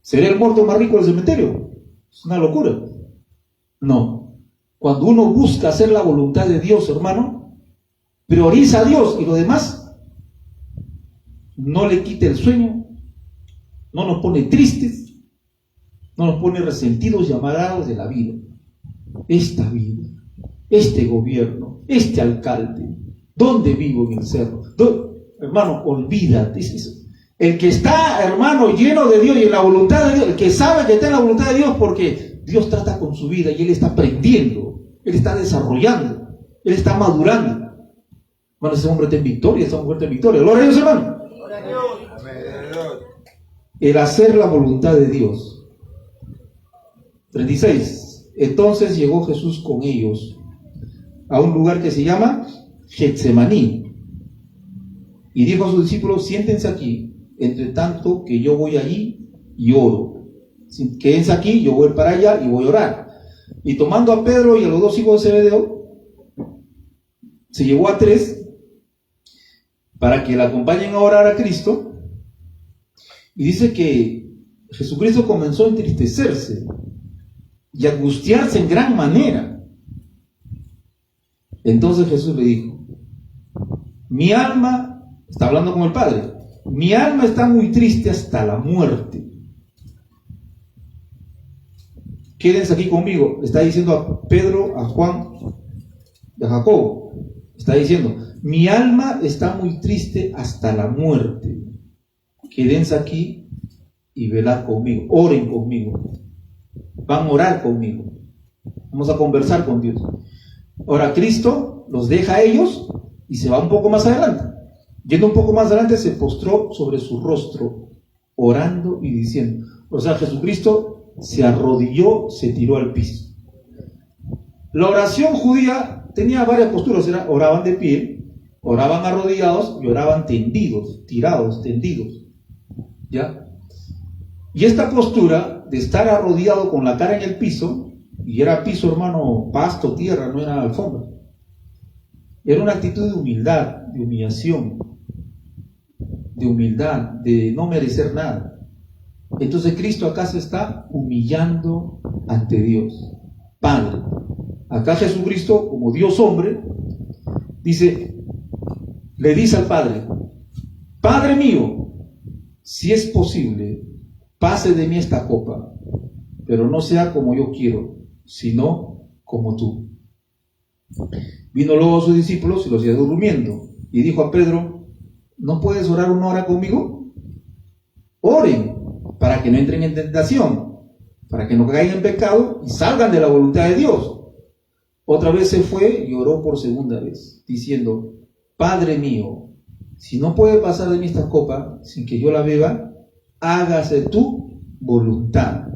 ¿Seré el muerto más rico del cementerio? Es una locura. No. Cuando uno busca hacer la voluntad de Dios, hermano, prioriza a Dios y lo demás no le quite el sueño, no nos pone tristes, no nos pone resentidos y amargados de la vida. Esta vida, este gobierno, este alcalde, ¿dónde vivo en el cerro? Hermano, olvídate. El que está, hermano, lleno de Dios y en la voluntad de Dios, el que sabe que está en la voluntad de Dios, porque Dios trata con su vida y Él está aprendiendo, Él está desarrollando, Él está madurando. Hermano, ese hombre está en victoria, esa mujer está en victoria. Gloria a Dios, hermano. El hacer la voluntad de Dios. 36. Entonces llegó Jesús con ellos a un lugar que se llama Getsemaní y dijo a sus discípulos: siéntense aquí, entre tanto que yo voy allí y oro. Quédense aquí, yo voy para allá y voy a orar. Y tomando a Pedro y a los dos hijos de Zebedeo, se llevó a tres para que la acompañen a orar a Cristo. Y dice que Jesucristo comenzó a entristecerse y a angustiarse en gran manera. Entonces Jesús le dijo: mi alma, está hablando con el Padre, mi alma está muy triste hasta la muerte. Quédense aquí conmigo. Le está diciendo a Pedro, a Juan, a Jacobo. Está diciendo: mi alma está muy triste hasta la muerte. Quédense aquí y velad conmigo. Oren conmigo. Van a orar conmigo. Vamos a conversar con Dios. Ahora Cristo los deja a ellos y se va un poco más adelante. Yendo un poco más adelante, se postró sobre su rostro, orando y diciendo. O sea, Jesucristo se arrodilló, se tiró al piso. La oración judía tenía varias posturas. Oraban de pie, oraban arrodillados y oraban tendidos, tirados, tendidos. ¿Ya? Y esta postura de estar arrodillado con la cara en el piso, y era piso, hermano, pasto, tierra, no era alfombra, era una actitud de humildad, de humillación, de humildad, de no merecer nada. Entonces Cristo acá se está humillando ante Dios Padre. Acá Jesucristo, como Dios hombre, le dice al Padre: Padre mío, si es posible, pase de mí esta copa, pero no sea como yo quiero, sino como tú. Vino luego a sus discípulos y los halló durmiendo, y dijo a Pedro: ¿no puedes orar una hora conmigo? Oren para que no entren en tentación, para que no caigan en pecado y salgan de la voluntad de Dios. Otra vez se fue y oró por segunda vez, diciendo: Padre mío, si no puede pasar de mí esta copa sin que yo la beba, hágase tu voluntad.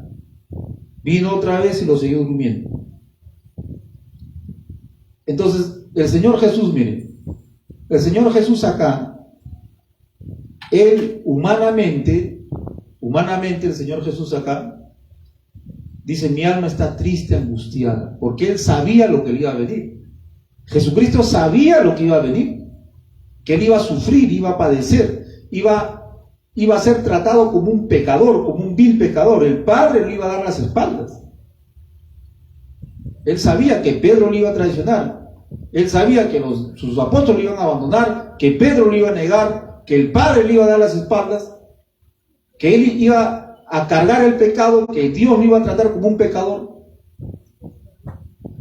Vino otra vez y lo siguió durmiendo. Entonces, el Señor Jesús, miren, el Señor Jesús acá, Él humanamente el Señor Jesús acá, dice: mi alma está triste, angustiada, porque Él sabía lo que le iba a venir. Jesucristo sabía lo que iba a venir, que Él iba a sufrir, iba a padecer, iba a ser tratado como un pecador, como un vil pecador. El Padre le iba a dar las espaldas. Él sabía que Pedro le iba a traicionar. Él sabía que sus apóstoles le iban a abandonar, que Pedro le iba a negar, que el Padre le iba a dar las espaldas, que Él iba a cargar el pecado, que Dios lo iba a tratar como un pecador.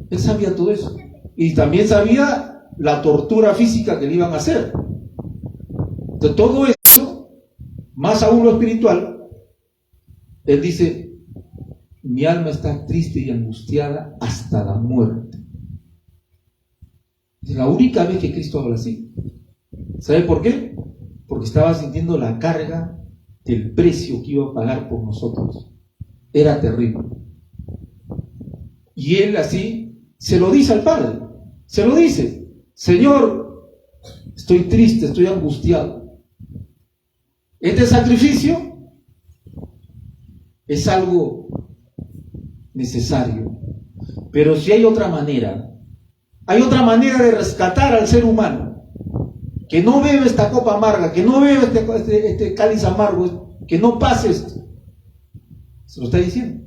Él sabía todo eso. Y también sabía la tortura física que le iban a hacer. De todo eso, más aún lo espiritual, Él dice: mi alma está triste y angustiada hasta la muerte. Es la única vez que Cristo habla así. ¿Sabe por qué? Porque estaba sintiendo la carga del precio que iba a pagar por nosotros. Era terrible. Y Él así se lo dice al Padre. Se lo dice: Señor, estoy triste, estoy angustiado. Este sacrificio es algo necesario. Pero si hay otra manera de rescatar al ser humano, que no bebe esta copa amarga, que no bebe este cáliz amargo, que no pase esto. Se lo está diciendo.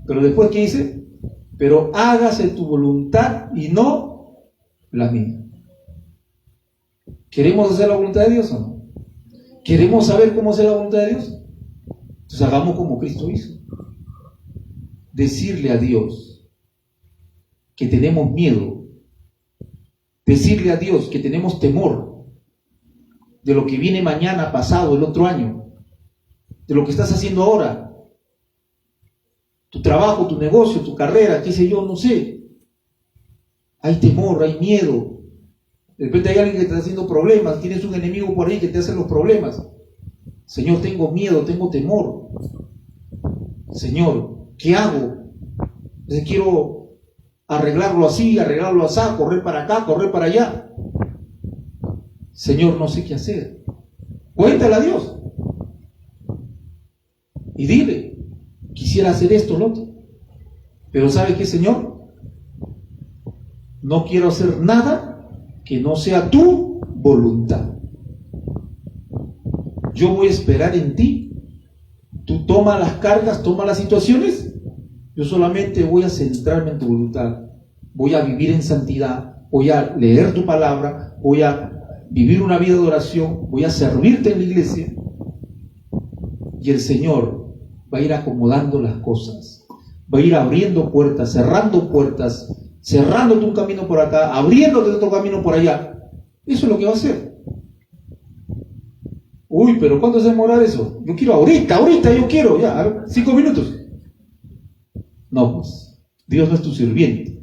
Pero después, ¿qué dice? Pero hágase tu voluntad y no la mía. ¿Queremos hacer la voluntad de Dios o no? ¿Queremos saber cómo hacer la voluntad de Dios? Entonces hagamos como Cristo hizo. Decirle a Dios que tenemos miedo. Decirle a Dios que tenemos temor de lo que viene mañana, pasado, el otro año, de lo que estás haciendo ahora, tu trabajo, tu negocio, tu carrera, qué sé yo, no sé. Hay temor, hay miedo. De repente hay alguien que te está haciendo problemas, tienes un enemigo por ahí que te hace los problemas. Señor, tengo miedo, tengo temor. Señor, ¿qué hago? Entonces quiero arreglarlo así, arreglarlo así, correr para acá, correr para allá. Señor, no sé qué hacer. Cuéntale a Dios. Y dile: quisiera hacer esto o lo otro. Pero ¿sabe qué, Señor? No quiero hacer nada que no sea tu voluntad. yo voy a esperar en ti. Tú toma las cargas, toma las situaciones. Yo solamente voy a centrarme en tu voluntad. Voy a vivir en santidad. Voy a leer tu palabra. Voy a vivir una vida de oración. Voy a servirte en la iglesia. Y el Señor va a ir acomodando las cosas. Va a ir abriendo puertas, cerrándote un camino por acá, abriéndote otro camino por allá. Eso es lo que va a hacer. Uy, pero ¿cuánto se demora eso? Yo quiero ahorita yo quiero, ya, a ver, 5 minutos. No, pues, Dios no es tu sirviente.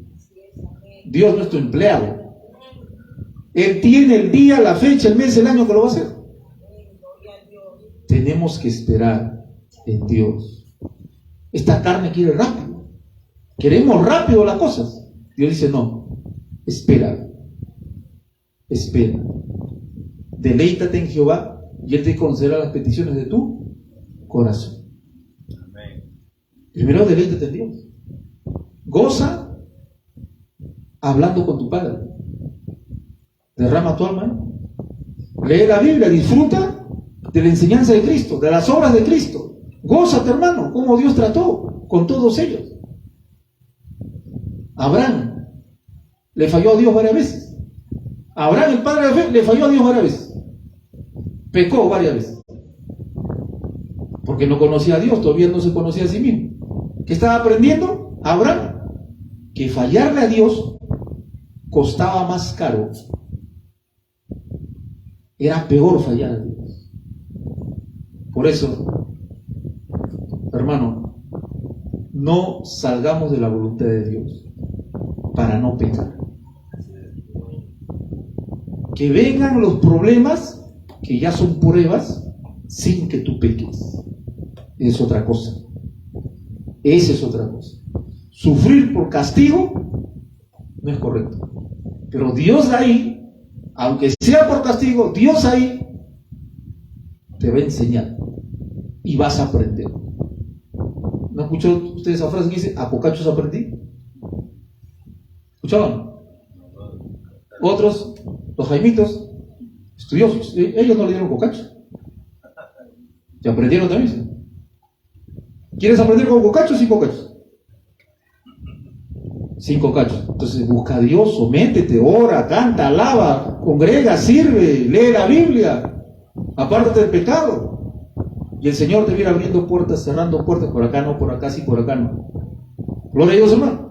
Dios no es tu empleado. Él tiene el día, la fecha, el mes, el año que lo va a hacer. Tenemos que esperar en Dios. Esta carne quiere rápido. Queremos rápido las cosas. Dios dice, no, espera. Espera. Deleítate en Jehová y Él te concederá las peticiones de tu corazón. Amén. Primero deleítate en Dios. Goza hablando con tu Padre. Derrama tu alma. Lee la Biblia, disfruta de la enseñanza de Cristo, de las obras de Cristo. Gózate, hermano, cómo Dios trató con todos ellos. Abraham le falló a Dios varias veces. Abraham, el padre de la fe, le falló a Dios varias veces. Pecó varias veces. Porque no conocía a Dios, todavía no se conocía a sí mismo. ¿Qué estaba aprendiendo Abraham? Que fallarle a Dios costaba más caro. Era peor fallar a Dios. Por eso, hermano, no salgamos de la voluntad de Dios para no pecar. Que vengan los problemas que ya son pruebas sin que tú peques. Es otra cosa. Esa es otra cosa. Sufrir por castigo no es correcto. Pero Dios ahí, aunque sea por castigo, Dios ahí te va a enseñar y vas a aprender. ¿No escuchó usted esa frase que dice, a cocachos aprendí? ¿Escuchaban? Otros, los jaimitos, estudiosos, ellos no le dieron cocacho. Y aprendieron también. ¿Quieres aprender con cocachos o sin cocachos? Sin cocachos. Entonces busca a Dios, sométete, ora, canta, alaba, congrega, sirve, lee la Biblia, apártate del pecado. Y el Señor te va a ir abriendo puertas, cerrando puertas, por acá no, por acá sí, por acá no. Gloria a Dios, hermano.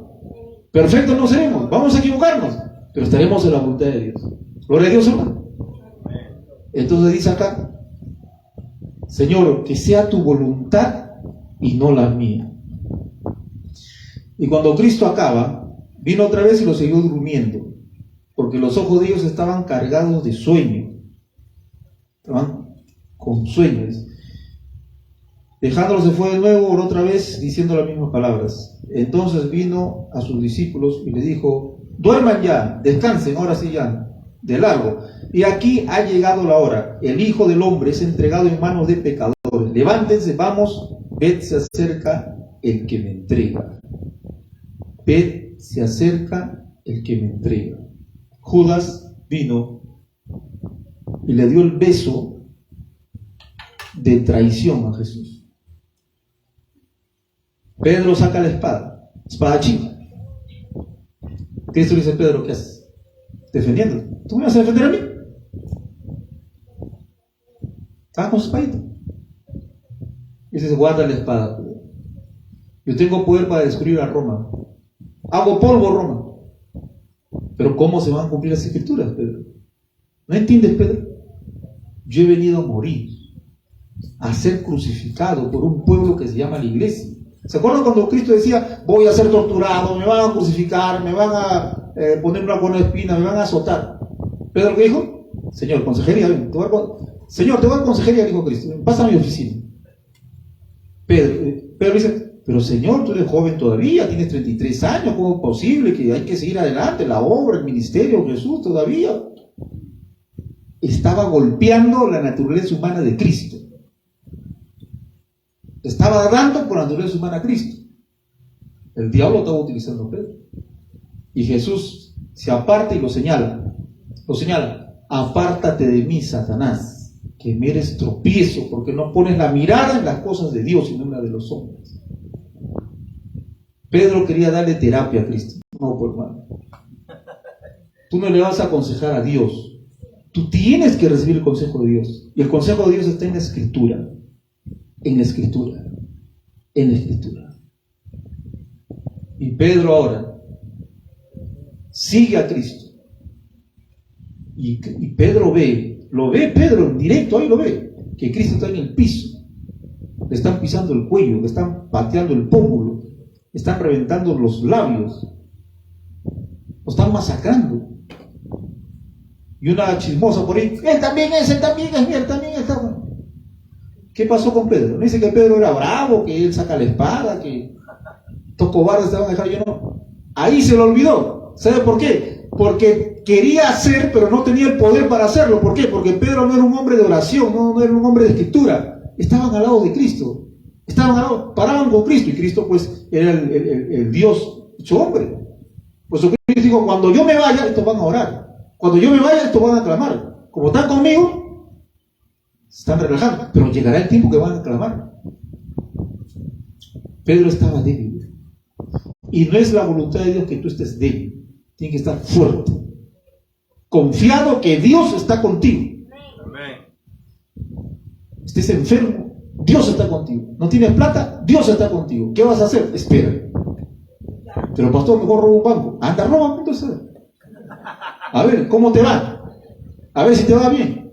Perfectos no seremos, vamos a equivocarnos, pero estaremos en la voluntad de Dios. Gloria a Dios, hermano. Entonces dice acá, Señor, que sea tu voluntad y no la mía. Y cuando Cristo acaba, vino otra vez y lo siguió durmiendo, porque los ojos de ellos estaban cargados de sueño. Estaban con sueños. Dejándolo se fue de nuevo, oró otra vez, diciendo las mismas palabras. Entonces vino a sus discípulos y le dijo, duerman ya, descansen, ahora sí ya, de largo. Y aquí ha llegado la hora. El Hijo del Hombre es entregado en manos de pecadores. Levántense, vamos, ved, se acerca el que me entrega. Ved, se acerca el que me entrega. Judas vino y le dio el beso de traición a Jesús. Pedro saca la espada, espadachín. Cristo le dice, Pedro, ¿qué haces? Defendiendo. ¿Tú me vas a defender a mí? Estaba con su espadita. Y dice, guarda la espada, Pedro. Yo tengo poder para destruir a Roma. Hago polvo Roma. Pero ¿cómo se van a cumplir las escrituras, Pedro? ¿No entiendes, Pedro? Yo he venido a morir, a ser crucificado por un pueblo que se llama la iglesia. ¿Se acuerdan cuando Cristo decía, voy a ser torturado, me van a crucificar, me van a poner una corona de espina, me van a azotar? Pedro, ¿qué dijo? Señor, consejería, Señor, te voy a dar consejería, dijo Cristo, pasa a mi oficina. Pedro dice, pero Señor, tú eres joven todavía, tienes 33 años, ¿cómo es posible que hay que seguir adelante? La obra, el ministerio, Jesús todavía. Estaba golpeando la naturaleza humana de Cristo. Estaba dando por la naturaleza humana a Cristo. El diablo estaba utilizando a Pedro. Y Jesús se aparta y lo señala. Apártate de mí, Satanás. que me eres tropiezo, porque no pones la mirada en las cosas de Dios, sino en la de los hombres. Pedro quería darle terapia a Cristo. No, pues hermano. Tú no le vas a aconsejar a Dios. Tú tienes que recibir el consejo de Dios. Y el consejo de Dios está en la Escritura. En la Escritura. En la Escritura. Y Pedro ahora sigue a Cristo. Y Pedro lo ve Pedro en directo, ahí lo ve, que Cristo está en el piso. Le están pisando el cuello, le están pateando el pómulo, le están reventando los labios, lo están masacrando. Y una chismosa por ahí, él también es, está. ¿Qué pasó con Pedro? No dice que Pedro era bravo, que él saca la espada, que estos cobardes te van a dejar. Yo no. Ahí se lo olvidó. ¿Sabe por qué? Porque quería hacer, pero no tenía el poder para hacerlo. ¿Por qué? Porque Pedro no era un hombre de oración, no era un hombre de escritura. Estaban al lado de Cristo. Paraban con Cristo, y Cristo pues era el Dios hecho hombre. Por eso Cristo dijo, cuando yo me vaya, estos van a orar. Cuando yo me vaya, estos van a clamar. Como están conmigo, se están relajando, pero llegará el tiempo que van a clamar. Pedro estaba débil. Y no es la voluntad de Dios que tú estés débil. Tienes que estar fuerte, confiado que Dios está contigo. Amén. Estés enfermo, Dios está contigo. No tienes plata, Dios está contigo. ¿Qué vas a hacer? Espera. Pero pastor, mejor robo un banco. Anda, roba, entonces. A ver, ¿cómo te va? A ver si te va bien.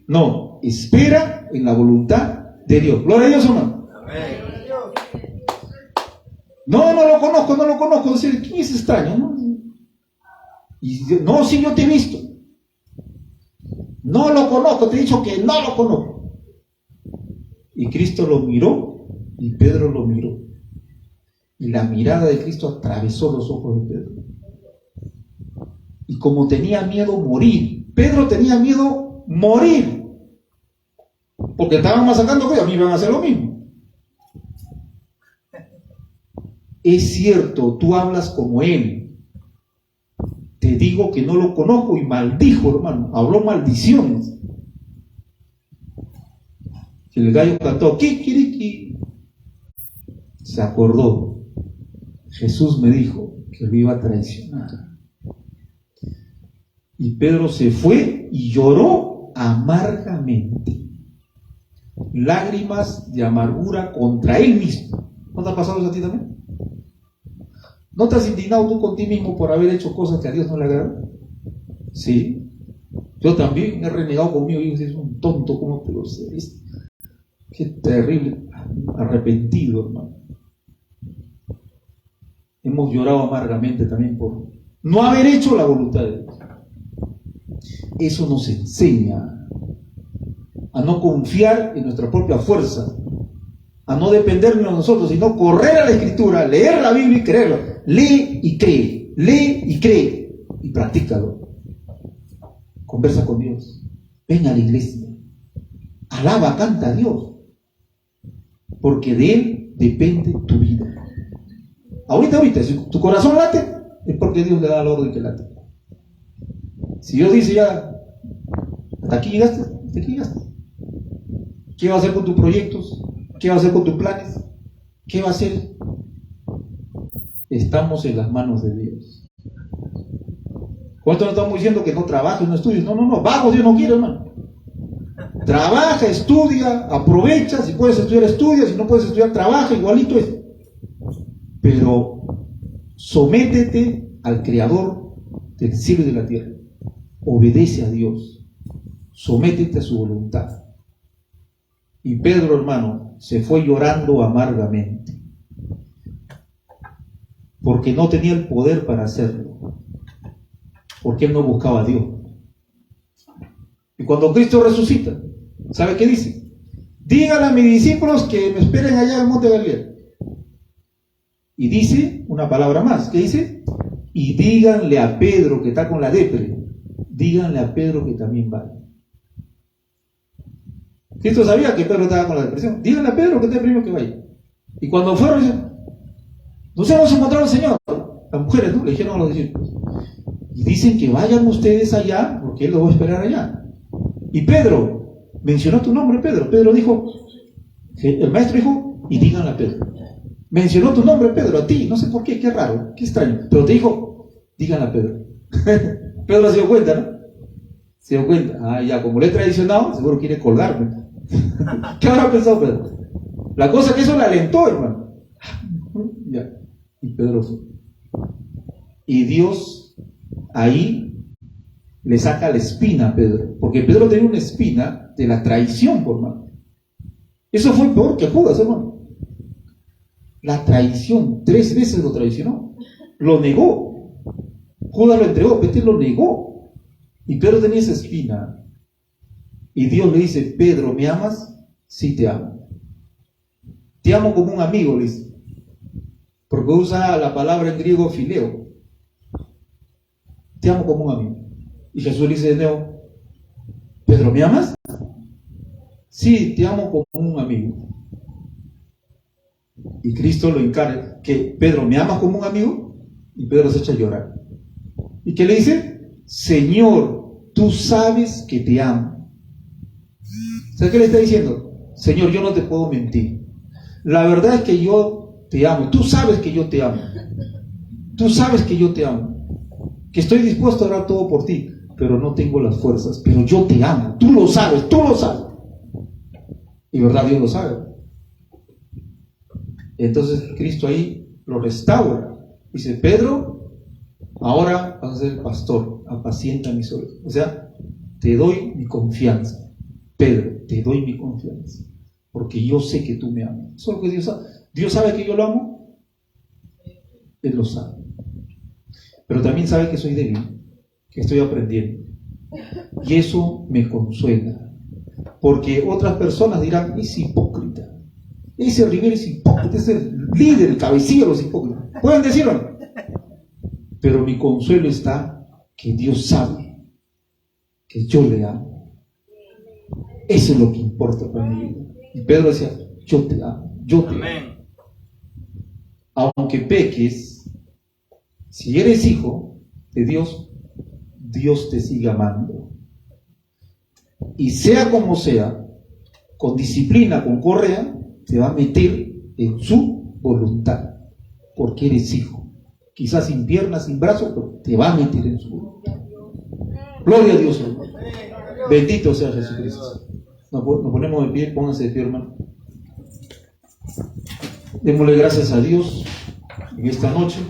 No, espera en la voluntad de Dios. Gloria a Dios, hermano. Amén. No lo conozco. Decir, ¿quién es extraño? No, no, sí, yo te he visto. No lo conozco, te he dicho que no lo conozco. Y Cristo lo miró y Pedro lo miró. Y la mirada de Cristo atravesó los ojos de Pedro. Y como tenía miedo morir, Pedro tenía miedo morir, porque estaban masacrando cosas, a mí me van a hacer lo mismo. Es cierto, tú hablas como él. Te digo que no lo conozco, y maldijo, hermano, habló maldiciones. El gallo cantó kikiriki. Se acordó, Jesús me dijo que lo iba a traicionar. Y Pedro se fue y lloró amargamente. Lágrimas de amargura contra él mismo. ¿No te ha pasado eso a ti también? ¿No te has indignado tú con ti mismo por haber hecho cosas que a Dios no le agradan? Sí. Yo también he renegado conmigo y digo, es un tonto, ¿cómo te lo sé? Qué terrible. Arrepentido, hermano. Hemos llorado amargamente también por no haber hecho la voluntad de Dios. Eso nos enseña a no confiar en nuestra propia fuerza, a no depender de nosotros, sino correr a la Escritura, leer la Biblia y creerla. Lee y cree y practícalo. Conversa con Dios, ven a la iglesia, alaba, canta a Dios, porque de Él depende tu vida. Ahorita, si tu corazón late, es porque Dios le da la orden que late. Si Dios dice ya, hasta aquí llegaste. ¿Qué va a hacer con tus proyectos? ¿Qué va a hacer con tus planes? ¿Qué va a hacer? Estamos en las manos de Dios. ¿Cuánto no estamos diciendo que no trabajes, no estudies? No, vagos Dios no quiere, hermano. Trabaja, estudia, aprovecha. Si puedes estudiar, estudia. Si no puedes estudiar, trabaja, igualito es. Pero sométete al Creador del cielo y de la tierra. Obedece a Dios. Sométete a su voluntad. Y Pedro, hermano, se fue llorando amargamente, porque no tenía el poder para hacerlo, porque él no buscaba a Dios. Y cuando Cristo resucita, ¿sabe qué dice? Díganle a mis discípulos que me esperen allá en el monte de Galilea. Y dice una palabra más. ¿Qué dice? Y díganle a Pedro que está con la depre, díganle a Pedro que también vaya. Cristo sabía que Pedro estaba con la depresión. Díganle a Pedro que está deprimido que vaya. Y cuando fueron, dicen, nos hemos encontrado al Señor. Las mujeres, ¿no? Le dijeron a los discípulos. Y dicen que vayan ustedes allá, porque Él los va a esperar allá. Y Pedro, mencionó tu nombre, Pedro. Pedro dijo, el maestro dijo, y díganle a Pedro. Mencionó tu nombre, Pedro, a ti, no sé por qué, qué raro, qué extraño. Pero te dijo, díganle a Pedro. Pedro se dio cuenta, ¿no? Se dio cuenta. Ah, ya, como le he traicionado, seguro quiere colgarme. ¿Qué habrá pensado Pedro? La cosa que eso le alentó, hermano. Ya. Y Pedro fue. Y Dios ahí le saca la espina a Pedro, porque Pedro tenía una espina de la traición, por mano. Eso fue peor que Judas, hermano. La traición, 3 veces lo traicionó, lo negó. Judas lo entregó, Pedro lo negó. Y Pedro tenía esa espina. Y Dios le dice, Pedro, ¿me amas? Sí, te amo. Te amo como un amigo, le dice. Porque usa la palabra en griego fileo. Te amo como un amigo. Y Jesús le dice de nuevo, Pedro, ¿me amas? Sí, te amo como un amigo. Y Cristo lo encarga, que Pedro, ¿me amas como un amigo? Y Pedro se echa a llorar. ¿Y qué le dice? Señor, tú sabes que te amo. ¿Sabes qué le está diciendo? Señor, yo no te puedo mentir. La verdad es que yo te amo. Tú sabes que yo te amo. Tú sabes que yo te amo. Que estoy dispuesto a dar todo por ti, pero no tengo las fuerzas. Pero yo te amo. Tú lo sabes, tú lo sabes. Y verdad, Dios lo sabe. Entonces Cristo ahí lo restaura. Dice, Pedro, ahora vas a ser el pastor, apacienta mis ovejas. O sea, te doy mi confianza. Pedro, te doy mi confianza, porque yo sé que tú me amas. Eso es lo que Dios sabe. Dios sabe que yo lo amo. Él lo sabe. Pero también sabe que soy débil, que estoy aprendiendo. Y eso me consuela. Porque otras personas dirán, es hipócrita. Ese Rivera es hipócrita, es el líder, el cabecilla de los hipócritas. Pueden decirlo. Pero mi consuelo está que Dios sabe que yo le amo. Eso es lo que importa para mi vida. Y Pedro decía, yo te amo, yo te amo. Aunque peques, si eres hijo de Dios, Dios te sigue amando. Y sea como sea, con disciplina, con correa, te va a meter en su voluntad, porque eres hijo. Quizás sin piernas, sin brazos, pero te va a meter en su voluntad. Gloria a Dios, hermano. Bendito sea Jesucristo. Nos ponemos de pie, pónganse de pie, hermano. Démosle gracias a Dios en esta noche.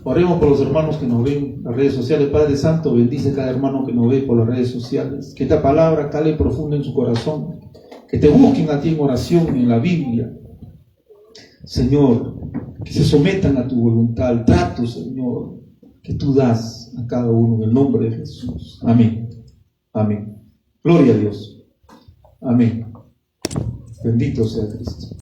Oremos por los hermanos que nos ven en las redes sociales. Padre Santo, bendice a cada hermano que nos ve por las redes sociales. Que esta palabra cale profundo en su corazón. Que te busquen a ti en oración, en la Biblia. Señor, que se sometan a tu voluntad, al trato, Señor, que tú das a cada uno en el nombre de Jesús. Amén. Amén. Gloria a Dios. Amén. Bendito sea Cristo.